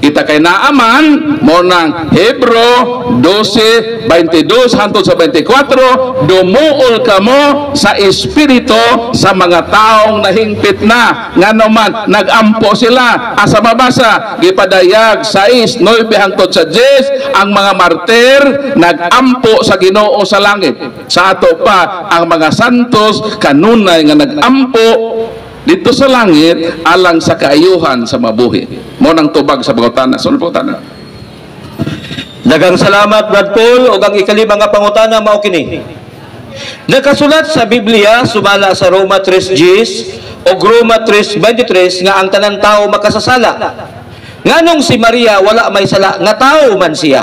Kita kay naaman mo nang Hebro 12:22 hangtod sa 24, dumuol kamo sa espiritu sa mga taong nahingpit na, ngano man nagampo sila. Asa mabasa gipadayag 6:9 hangtod sa 10, ang mga martir nagampo sa Ginoo sa langit. Sa ato pa ang mga santos kanunay nga nagampo dito sa langit alang sa kaayuhan sa mabuhi. Mo nang tubag sa pangutana. Sunod pangutana. Daghang salamat Brad Paul, ug ang ikalima nga pangutana mao kini. Nakasulat sa Biblia sumala sa Roma 3:10 o Roma 3:23 nga ang tanan tao makasasala. Nganong si Maria wala may sala nga tao man siya?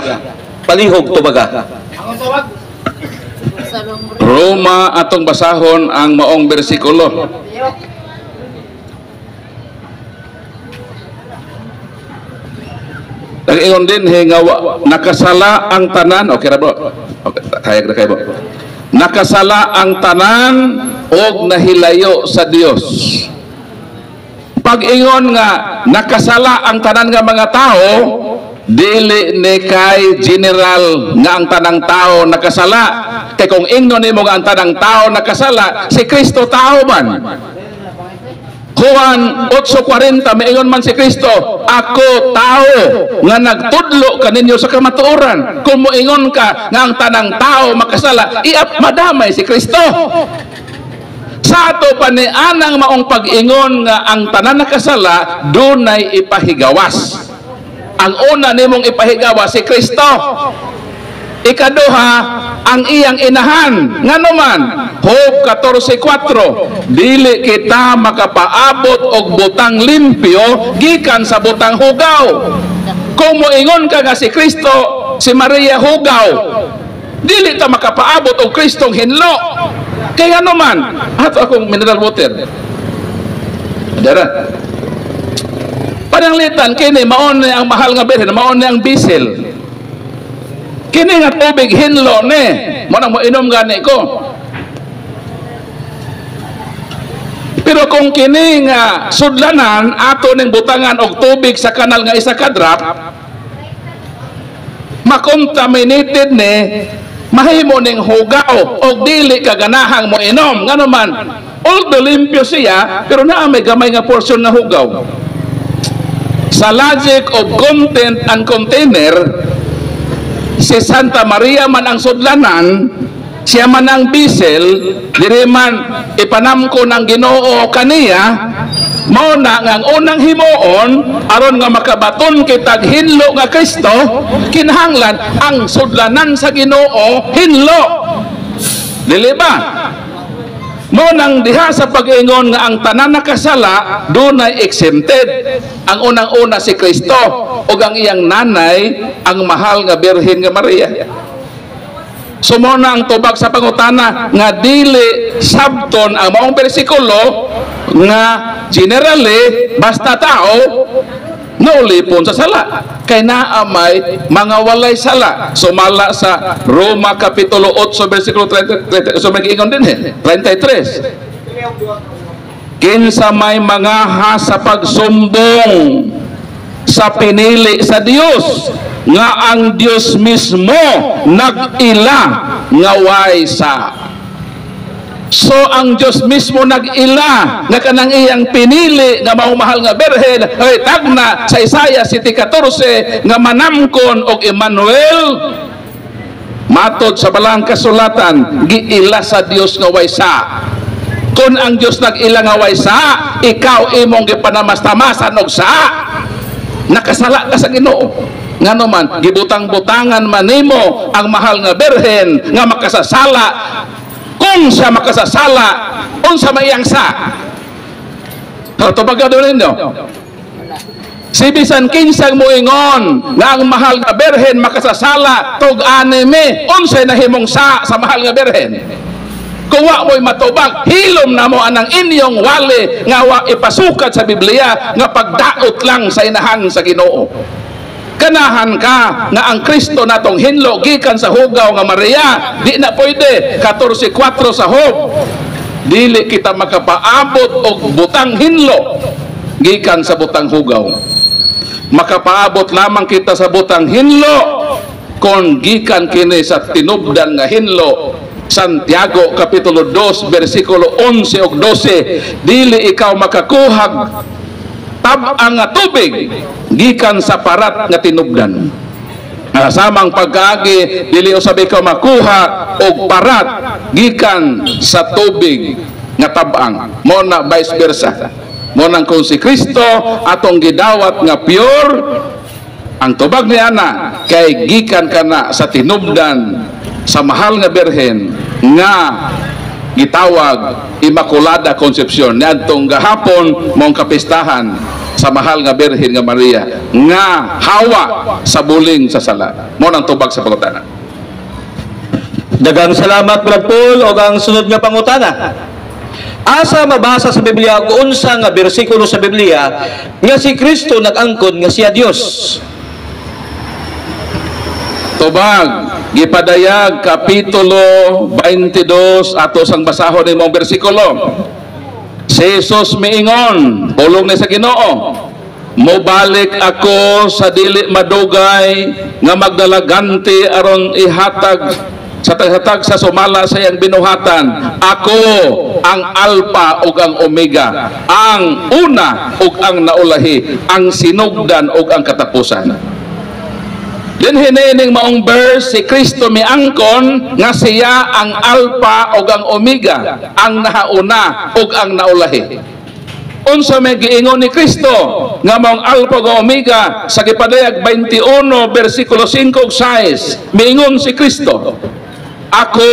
Palihog tubaga. Roma atong basahon ang maong bersikulo. Nag-ingon din nga nakasala ang tanan. Okay ra bro. Okay, hayag na kayo bro. Nakasala ang tanan og nahilayo sa Dios. Pag-ingon nga nakasala ang tanan nga mga tao, dili ni kay general nga ang tanang tao nakasala. Kay kung ingnon nimo nga ang tanang tao nakasala, si Kristo tao man. Juan 8:40 maingon man si Kristo, ako tao nga nagtudlo kaninyo sa kamatuoran. Kung moingon ka nga ang tanang tao makasala, madamay si Kristo. Sa ato pa ni anang maong pag-ingon nga ang tanan nakasala dunay ipahigawas. Ang una nimong ipahigawas si Kristo. Ikaduha, ang iyang inahan. Nga naman, Job 14:4, dili kita makapaabot og butang limpyo gikan sa butang hugaw. Kung moingon ka nga si Kristo, si Maria hugaw, dili ta makapaabot og Kristong hinlo. Kaya naman, ato akong mineral water. Dara. Pananglitan kini maon ni ang mahal nga birhen, maon ni ang bisil. Kini nga tubig hinlo ni, mo nang moinom gani ko. Pero kung kini nga sudlanan ato ning butangan og tubig sa kanal nga isa ka drop, makontaminated ni, mahimo ning hugaw og dili ka ganahang moinom. Ngano man, although limpyo siya, pero naa may gamay nga portion nga hugaw. Sa logic of content and container, si Santa Maria man ang sudlanan, siya man ang bisel, diri man ipanamko ng Ginoo kaniya, mao na nga ang unang himuon aron nga makabaton kitag hinlo nga Kristo, kinahanglan ang sudlanan sa Ginoo hinlo. Dili ba? Mo nang diha sa pag-ingon nga ang tanan nakasala dunay exempted. Ang unang-una si Kristo ug ang iyang nanay ang mahal nga Birhen nga Maria. So mo na ang tubag sa pangutana nga dili sabton ang maong bersikulo nga generally basta tao naulipon sa sala kay naamay mga walay sala. Sumala sa Roma kapitulo 8 bersikulo 33, so mag-ingon din 33. Kinsa may mga sa pagsumbong sa pinili sa Dios nga ang Dios mismo nag-ila nga waysa. So ang Diyos mismo nag-ila nga kanang iyang pinili nga mahal nga Birhen ay tagna sa Isaiah 7:14 nga manamkon og Emmanuel. Matod sa balang kasulatan, giila sa Dios nga waysa. Kung ang Diyos nag-ila nga waysa, ikaw imong gipanamastamasan og sa nakasala ka sa Ginoo. Ngano man gibutang-butangan manimo ang mahal nga Birhen nga makasasala. Kung siya makasasala, unsa mayang sa? Tubag daw ninyo. Si bisan kinsang moingon nga ang mahal nga Birhen makasasala tug anime, unsay nahimong sa mahal nga Birhen? Kung wa mo'y matubag, hilom na mo anang inyong wali nga wa ipasukat sa Biblia nga pagdaot lang sa inahan sa Ginoo. Ganahan ka nga ang Kristo natong hinlo gikan sa hugaw nga Maria, di na pwede. 14:4 sa Job, dili kita makapaabot og butang hinlo gikan sa butang hugaw. Makapaabot lamang kita sa butang hinlo kung gikan kini sa tinubdan nga hinlo. Santiago kapitulo 2 bersikulo 11 ug 12, dili ikaw makakuhag tab-ang nga tubig gikan sa parat nga tinubdan. Samang pagkaagi dili usab ikaw makuha og parat gikan sa tubig nga tab-ang. Mo na vice versa. Mo nang kung si Kristo atong gidawat nga pure, ang tubag ni ana kay gikan kana sa tinubdan sa mahal nga Birhen nga gitawag Immaculada Concepcion. Niadtong gahapon mong kapistahan sa mahal nga Birhen nga Maria nga hawa sa buling sa sala. Mo nang tubag sa pangutana. Dagang salamat Brad Paul. O ang sunod nga pangutana, asa mabasa sa Biblia kung unsa nga bersikulo sa Biblia nga si Kristo nag-angkon nga siya Dios? Tubag gipadayag kapitulo 22 ato sang basahon ni mong bersikulo. Si Jesus miingon, pulong ni sa Ginoo, mobalik ako sa dili madugay nga magdalaganti aron ihatag sa taghatag sa sumala sa iyang binuhatan, ako ang Alpha ug ang Omega, ang una ug ang naulahi, ang sinugdan ug ang katapusan. Din hinining maong verse, si Kristo miangkon nga siya ang Alpha ug ang Omega, ang nahauna ug ang naulahi. Unsa may giingon ni Kristo nga maong Alpha ug Omega sa gipadayag 21 bersikulo 5 ug 6, miingon si Kristo, ako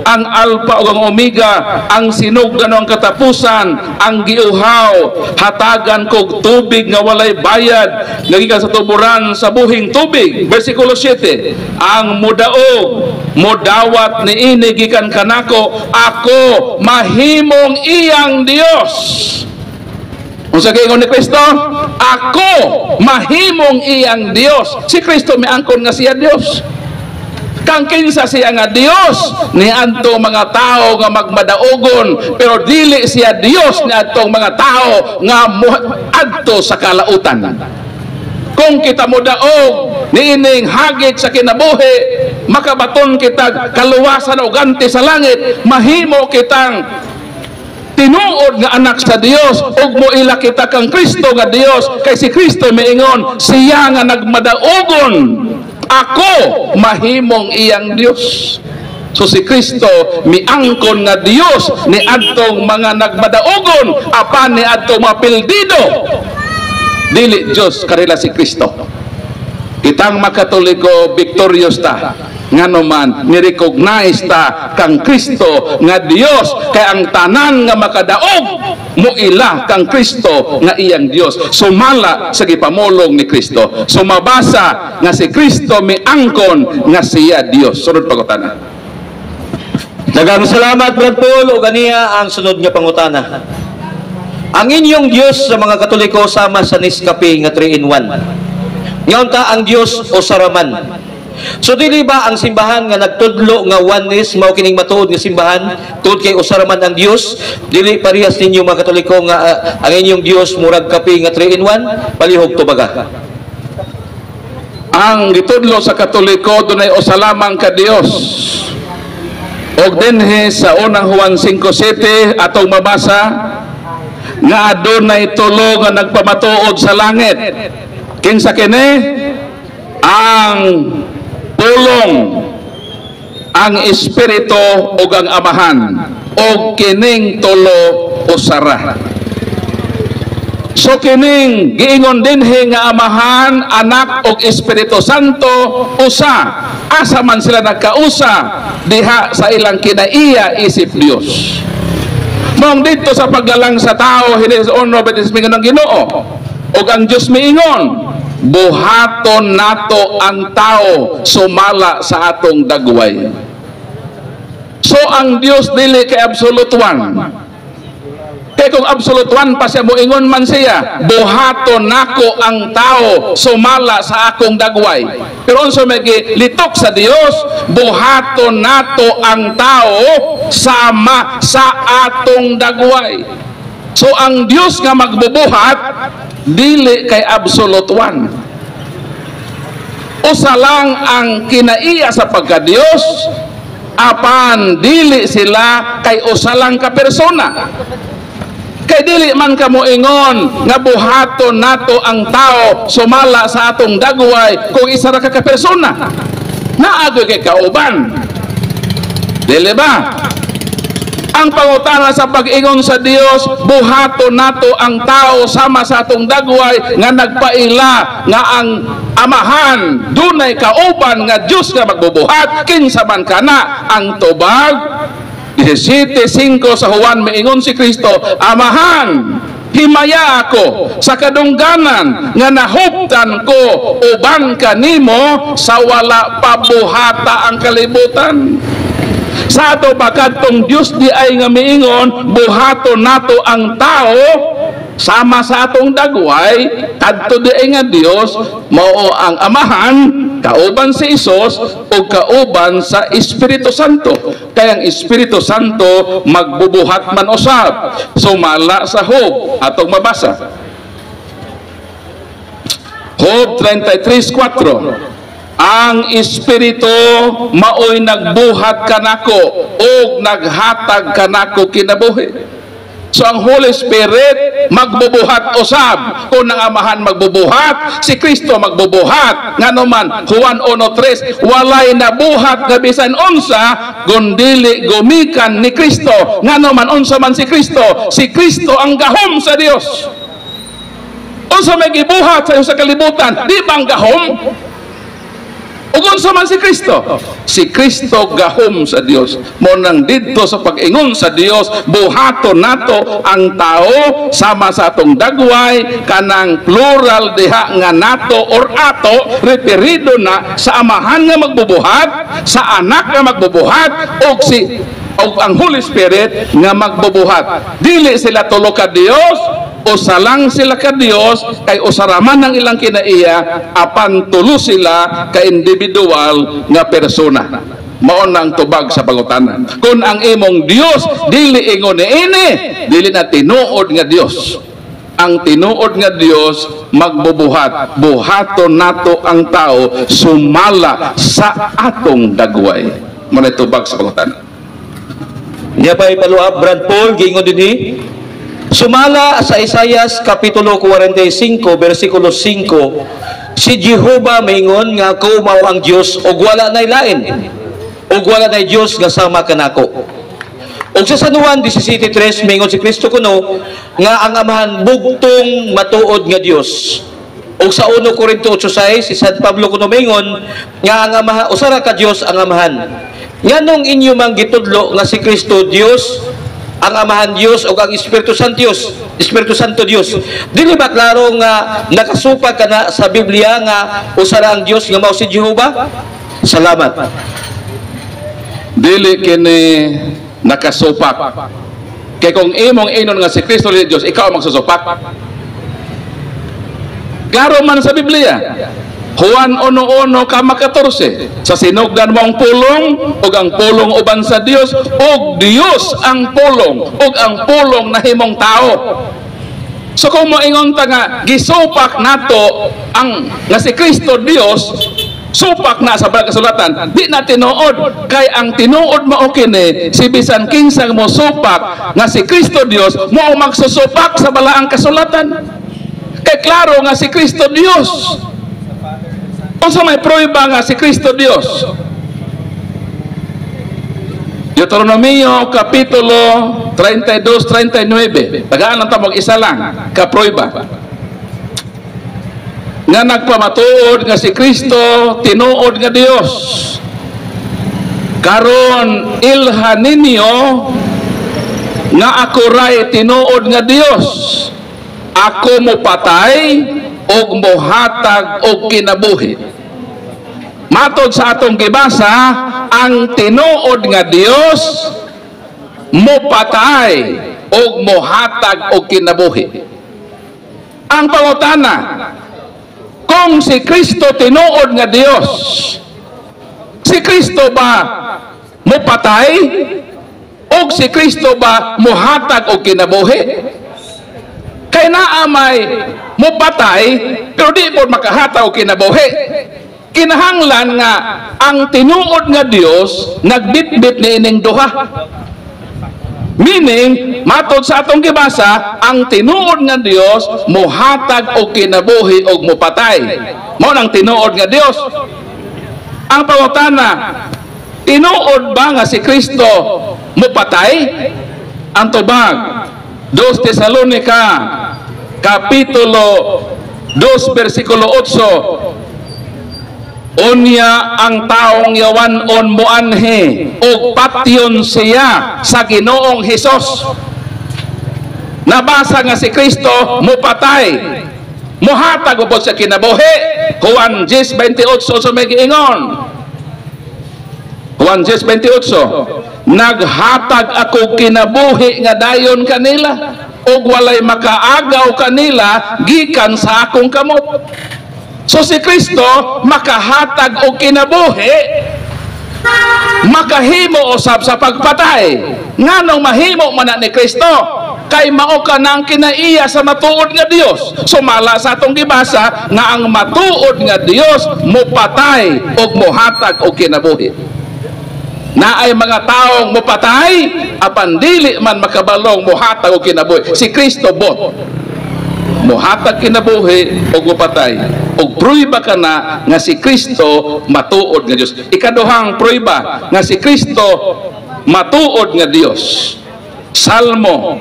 ang Alpha ug ang Omega, ang sinugdan ug ang katapusan, ang giuhaw, hatagan kog tubig nga walay bayad, nagikan sa tuburan sa buhing tubig. Versikulo 7, ang mudaog, mudawat niini gikan kanako, ako mahimong iyang Dios. Unsa giingon ni Kristo? Ako mahimong iyang Dios. Si Kristo miangkon nga siya Dios. Kang kinsa siya nga Dios ni adtong mga tao nga magmadaogon, pero dili siya Dios ni adtong mga tao nga adto sa kalautan. Kung kita modaog niining hagit sa kinabuhi, makabaton kita kaluwasan o ganti sa langit, mahimo kitang tinuod nga anak sa Dios, ug moila kita kang Kristo nga Dios, kay si Kristo miingon siya nga nagmadaogon, ako mahimong iyang Dios. So si Kristo miangkon nga Dios ni adtong mga nagmadaogon, apan ni adtong mga pildido, dili Dios karela si Kristo. Kitang makatoliko victorious ta ngano man ni-recognize ta kang Kristo nga Dios, kay ang tanan nga makadaog muila kang Kristo nga iyang Dios, sumala sa gipamulong ni Kristo. Sumabasa nga si Kristo miangkon nga siya Dios. Sunod pangutana. Daghang salamat, Brad Paul, o ganiya ang sunod nga pangutana. Ang inyong Dios sa mga Katoliko sama sa Nescafe nga 3-in-1. Ngayon ta ang Dios o saraman. So dili ba ang simbahan nga nagtudlo nga oneness mao kining matuod nga simbahan tuod kay usaraman ang Dios? Dili parehas ninyo mga Katoliko nga ang inyong Dios murag kape nga 3-in-1? Palihog to baga. Ang gitudlo sa Katoliko dunay usalamang ka Dios. Og dinhi sa unang Juan 5:7 atong mabasa nga adunay tulo nga nagpamatuod sa langit. Kinsa kini? Ang pulong, ang Espiritu ug ang Amahan, og kining tulo usara. So kining giingon dinhi nga Amahan, Anak ug Espiritu Santo usa. Asa man sila nagkausa diha sa ilang kinaiya isip Dios. Mong dito sa paggalang sa tao hindi sa ono betis mingon ng Ginoo. Og ang Dios miingon, buhaton nato ang tao sumala sa atong dagway. So ang Dios dili kay absolute one. Kay kung absolute one pa siya moingon man siya, buhaton nako ang tao sumala sa akong dagway. Pero unsa may litok sa Dios, buhaton nato ang tao sama sa atong dagway. So ang Dios nga magbubuhat dili kay absolute one. Usa lang ang kinaiya sa pagka-Dios, apan dili sila kay usa lang ka persona. Kay dili man ka moingon nga buhaton nato ang tao sumala sa atong dagway kung isa ra ka persona. Naagoy kay kauban. Dili ba? Ang pangutana sa pag-ingon sa Dios, buhaton nato ang tao sama sa atong dagway nga nagpaila nga ang Amahan dunay kauban nga Dios nga magbubuhat. Kinsa man kana ang tubag 17:5 sa Juan miingon si Kristo, Amahan, himaya ako sa kadungganan nga nahuptan ko uban kanimo sa wala pabuhata ang kalibutan. Sa ato bakadtong Dios di ay nga miingon buhaton nato ang tao sama sa atong dagway, kadto di ay nga Dios mao ang Amahan, kauban si Isos o kauban sa Espiritu Santo. Kaya ang Espiritu Santo magbubuhat man usab sumala sa Job atong mabasa Job 33:4. ang Espiritu maoy nagbuhat kanako o naghatag kanako kinabuhi. So ang Holy Spirit magbubuhat usab. Kung ang Amahan magbubuhat, si Kristo magbubuhat. Nganuman Juan 1:3, walay nabuhat nga bisan unsa gundili gumikan ni Kristo. Nganuman unsa man si Kristo ang gahom sa Dios. Unsa may gibuhat sa kalibutan, di ba ang gahom? Ug unsa man si Kristo gahom sa Dios. Mo nang didto sa pag-ingon sa Dios, buhaton nato ang tao sama sa atong dagway, kanang plural diha nga nato or ato referido na sa Amahan nga magbubuhat, sa Anak nga magbubuhat, og ang Holy Spirit nga magbubuhat. Dili sila tulo ka Dios, usa lang sila ka Dios, kay usaraman ng ilang kinaiya, apan tulo sila ka individual nga persona. Mao nang tubag sa pangutanan. Kung ang imong Dios dili ingon ini, dili na tinuod nga Dios. Ang tinuod nga Dios magbubuhat. Buhaton nato ang tao sumala sa atong dagway. Mao na tubag sa pangutanan. Niya pa ipaluap, Brad Paul, gingon din sumala sa Isaias Kapitulo 45, versikulo 5, si Jehovah maingon nga ako mao ang Dios ug wala nay lain, ug wala nay Dios nga sama kanako. Ug sa San Juan 17:3 maingon si Kristo kuno nga ang Amahan bugtong matuod nga Dios. Ug sa 1 Corinto 8:6 si San Pablo kuno maingon nga ang Amahan usara ka Dios ang Amahan. Nganong inyo mang gitudlo nga si Kristo Dios, ang Amahan Dios o ang Espiritu Santo Dios. Dili ba klaro nga nakasupat ka na sa Biblia nga usara ang Dios nga mao si Jehovah? Salamat. Dili kini nakasupak. Kay kung imong inon nga si Kristo Dios, ikaw magsusupak. Klaro man sa Biblia. Juan 1:1 kama 14, sa sinugdan mo ang pulong ug ang pulong uban sa Dios ug Dios ang pulong ug ang pulong nahimong tao. So kung moingon ta nga gisupak nato ang nga si Kristo Dios, supak na sa Balang Kasulatan, di na tinuod. Kay ang tinuod mao kini si bisan kinsang mo supak nga si Kristo Dios, mo magsusupak sa Balaang Kasulatan. Kay klaro nga si Kristo Dios. Unsa may prueba nga si Kristo Dios? Deuteronomio Kapitulo 32-39. Tagaan lang tamog isa lang ka prueba nga nagpamatuod nga si Kristo tinuod nga Dios. Karon ilhan ninyo nga ako ray tinuod nga Dios. Ako mo patay og mohatag og kinabuhi. Matod sa atong gibasa, ang tinuod nga Dios mopatay og mohatag og kinabuhi. Ang pangutana, kung si Kristo tinuod nga Dios, si Kristo ba mopatay og si Kristo ba mohatag og kinabuhi? Kay naa may mopatay pero di po makahatag og kinabuhi. Kinahanglan nga ang tinuod nga Dios nagbitbit ni ining duha. Meaning, matod sa atong gibasa, ang tinuod nga Dios mohatag og kinabuhi og mopatay. Mao nang tinuod nga Dios. Ang pangutana, tinuod ba nga si Kristo mopatay? Ang tubag 2 Tesalonica Kapitulo 2 versikulo 8, unya ang taong yawanon moanhe o patyon siya sa Ginoong Hesus. Nabasa nga si Kristo mopatay, mohatag ubod sa kinabuhi. Juan 10:28 sa may giingon. Juan 10:28, naghatag ako kinabuhi nga dayon kanila ug walay makaagaw kanila gikan sa akong kamot. So si Kristo makahatag og kinabuhi, makahimo usab sa pagpatay. Nganong mahimo man ni Kristo? kay mao ka nang kinaiya sa matuod nga Dios. Sumala sa atong gibasa nga ang matuod nga Dios mopatay og mohatag og kinabuhi. Naay mga taong mopatay apan dili man makabalong mohatag og kinabuhi. Si Kristo bot mohatag kinabuhi og mopatay. Og pruiba ka na nga si Kristo matuod nga Dios. Ikaduhang pruiba nga si Kristo matuod nga Dios. Salmo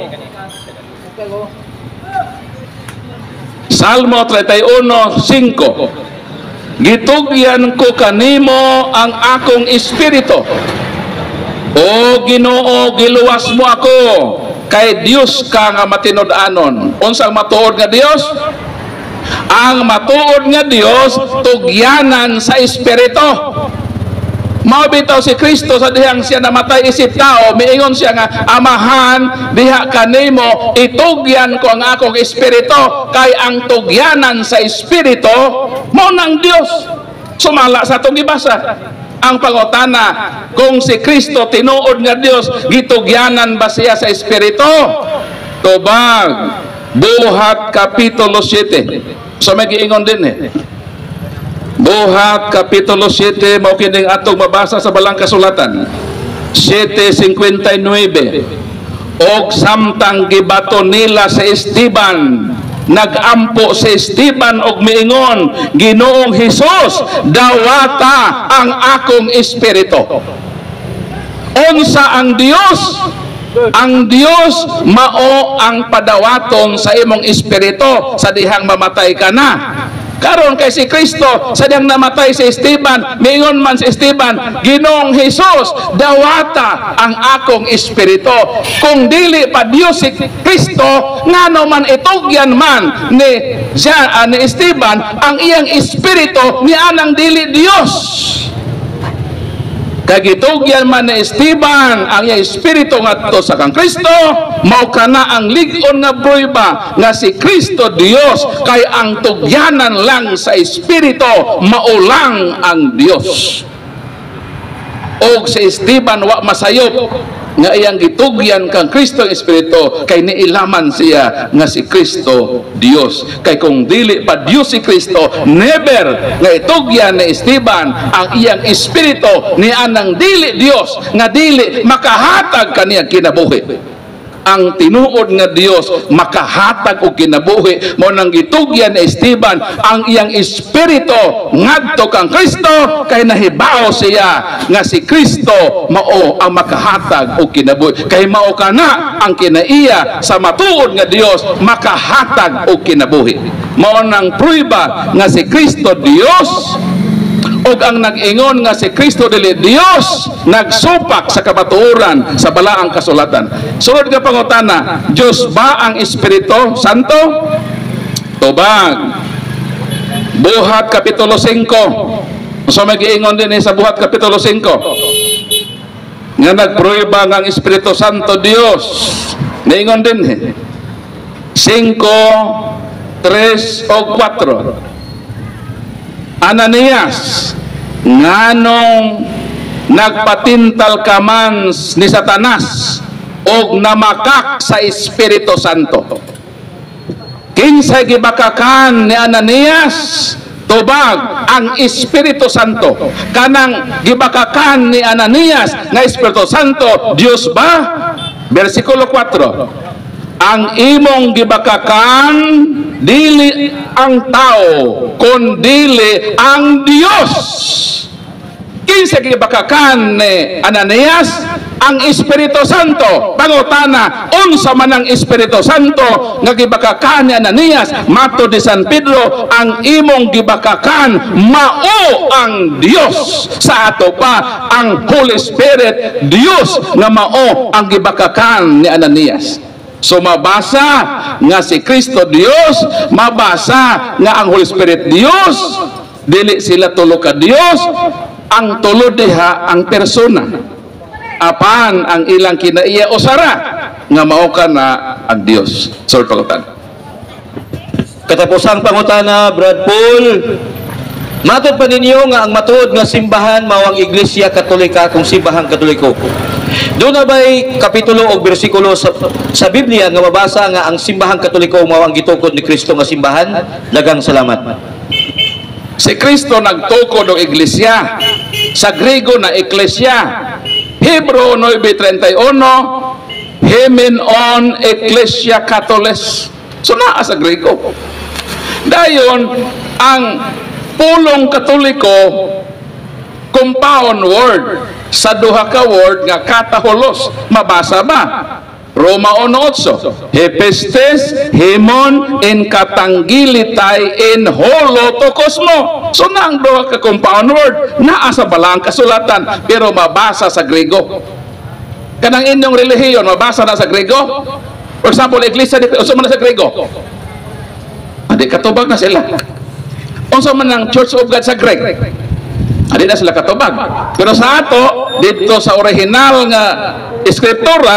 31:5. Gitugyan ko kanimo ang akong espiritu. O Ginoo, giluwas mo ako kay Dios ka nga matinud-anon. Unsang matuod nga Dios? Ang matuod nga Dios tugyanan sa espiritu. Mao bitaw si Kristo sa dihang siya namatay isip tao, miingon siya nga, Amahan, diha kanimo itugyan ko ang akong espiritu, kay ang tugyanan sa espiritu mao nang Dios. Sumala sa atong gibasa. Ang pangutana, kung si Kristo tinuod nga Dios, gitugyanan ba siya sa espiritu? Tubag, Buhat Kapitulo 7. So may giingon din Buhat Kapitulo 7, mao kining atong mabasa sa balang kasulatan. 7:59. Og samtang gibato nila sa Esteban, nagampo si Esteban og miingon, Ginoong Hesus, dawata ang akong espiritu. Unsa ang Dios? Ang Dios mao ang padawaton sa imong espiritu sa dihang mamatay ka na. Karon kay si Kristo sa diyang namatay si Esteban, miingon man si Esteban, Ginoong Hesus, dawata ang akong espiritu. Kung dili pa Dios si Kristo, ngano man itugyan man ni Esteban ang iyang espiritu, ni anang dili Dios. Kagitugyan man ni Esteban ang iyang espiritu ngadto sa kang Kristo, mao kana ang lig-on nga prueba nga si Kristo Dios, kay ang tugyanan lang sa espiritu mao lang ang Dios. Og si Esteban wa masayop nga iyang gitugyan kang Kristo ang espiritu, kay niilaman siya nga si Kristo Dios. Kay kung dili pa Dios si Kristo, never nga itugyan ni Esteban ang iyang espiritu, ni anang dili Dios nga dili makahatag kaniya kinabuhi. Ang tinuod nga Dios makahatag og kinabuhi, mo nang gitugyan ni Esteban ang iyang espiritu ngadto kang Kristo, kay nahibaw siya nga si Kristo mao ang makahatag og kinabuhi. Kay mao kana ang kinaiya sa matuod nga Dios makahatag og kinabuhi. Mao nang prueba nga si Kristo Dios, og ang nag-ingon nga si Kristo dili Dios nagsupak sa kamatuoran sa balaang kasulatan. Sunod nga pangutana, Dios ba ang Espiritu Santo? Tubag, Buhat Kapitulo 5. So mag-iingon din sa Buhat Kapitulo 5 nga nagprueba nga ang Espiritu Santo Dios. Naingon din 5:3 o 4. Ananias, nganong nagpatintal ka man ni Satanas og namakak sa Espiritu Santo? Kinsay gibakakan ni Ananias? Tubag, ang Espiritu Santo. Kanang gibakakan ni Ananias nga Espiritu Santo, Dios ba? Versikulo 4. Ang imong gibakakan dili ang tao, kundili ang Dios. Kinsa gibakakan ni Ananias? Ang Espiritu Santo. Pangutana, unsa man ang Espiritu Santo nga gibakakan ni Ananias? Mato di San Pedro, ang imong gibakakan mao ang Dios. Sa ato pa ang Holy Spirit, Dios nga mao ang gibakakan ni Ananias. So mabasa nga si Kristo Dios, mabasa nga ang Holy Spirit Dios, dili sila tulo ka Dios. Ang tulo diha ang persona, apan ang ilang kinaiya o sara nga mao kana ang Dios. So pangutan, Katapusang pangutana, Brad Paul, matod pa ninyo nga ang matuod nga simbahan mao ang Iglesia Katolika kung simbahang Katoliko. Doon na ba'y kapitulo o bersikulo sa Biblia nga mabasa nga ang simbahang Katoliko mao ang gitukod ni Kristo nga simbahan? Daghang salamat. Si Kristo nagtukod og iglesia. Sa Grego na eklesya. Hebro 9:31, Hemenon Ecclesia Catholes. So naa sa Grego. Dayon ang pulong Katoliko compound word sa duha ka word nga kataholos. Mabasa ba? Roma 1:8, Hepestes, Hemon, in katanggilitay, in holotokosmo. So na ang duha ka compound word, naa sa balang kasulatan, pero mabasa sa Grego. Kanang inyong relihiyon, mabasa na sa Grego? For example, Iglesia, unsa man na sa Grego? Adi katubag na sila. Unsa man ang Church of God sa Greek? Adi na sila katubag. Pero sa ato, dito sa original nga eskriptura,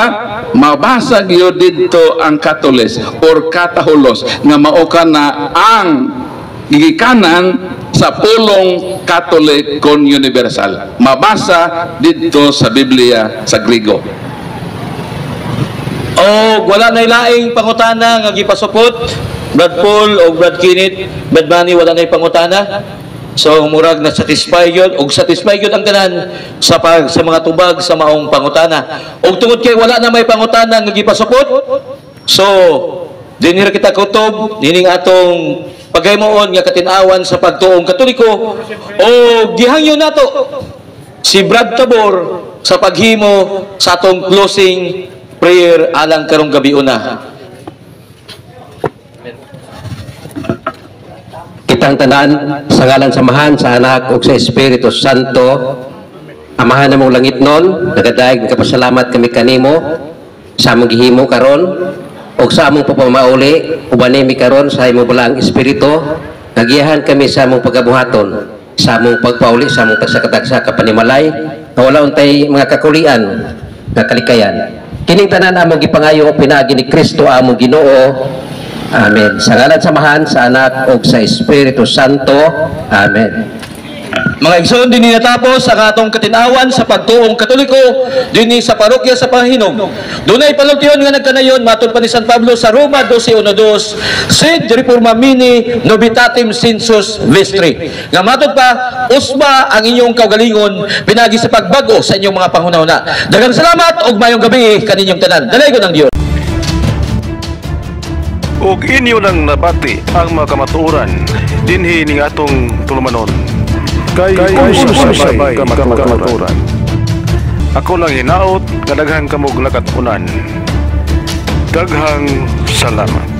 mabasa gyud dito ang Katoles or kataholos nga mao kana ang gigikanan sa pulong Katolikon Universal. Mabasa dito sa Biblia sa Grego. O wala na ilaing pangutana nga gipasupot, Brad Paul o Brad Kenneth, Brad Manny, wala na pangutana. So murag na satisfy yun og satisfy yun ang tanan sa mga tubag sa maong pangutana. Og tungod kay wala na may pangutana nga gipasupot, so dinhi kita kutob nining atong pagaymoon nga katinawan sa pagtuong Katoliko o gihangyo nato si Brad Tabor sa paghimo sa atong closing prayer alang karong gabi una. Kitang tanan sa ngalan samahan sa anak ug sa Espiritu Santo, amahan namong langit nun, nagadaig kapasalamat kami kanimo sa among gihimo karon ug sa among pagpamauli uban mi karon sa imong balaang espiritu, nagiyahan kami sa among pagabuhaton, sa among pagpauli, sa among pagsakadagsa kapanimalay, na wala untay mga kakulian nga kalikayan. Kining tanan among gipangayo o pinaagi ni Kristo among Ginoo. Amen. Sa ngalan samahan sa anak ug sa Espiritu Santo. Amen. Mga igsoon, dinhi natapos ang atong katinawan sa pagtuong Katoliko dinhi sa parokya sa Pahinog. Dunay panultiyon nga nagkanayon matud pa ni San Pablo sa Roma 12:1, sed reforma mini novitatem sensus vestri. Nga matud pa, usba ang inyong kaugalingon pinagi sa pagbago sa inyong mga panghunahuna. Daghang salamat ug mayong gabi kaninyong tanan. Dalaygon ang Dios. Ug inyo nang nabati ang mga kamatuoran dinhi ning atong tulumanon. Kay sabay kamatuoran. Ako lang hinaot nga daghang kamog nakatunan. Daghang salamat.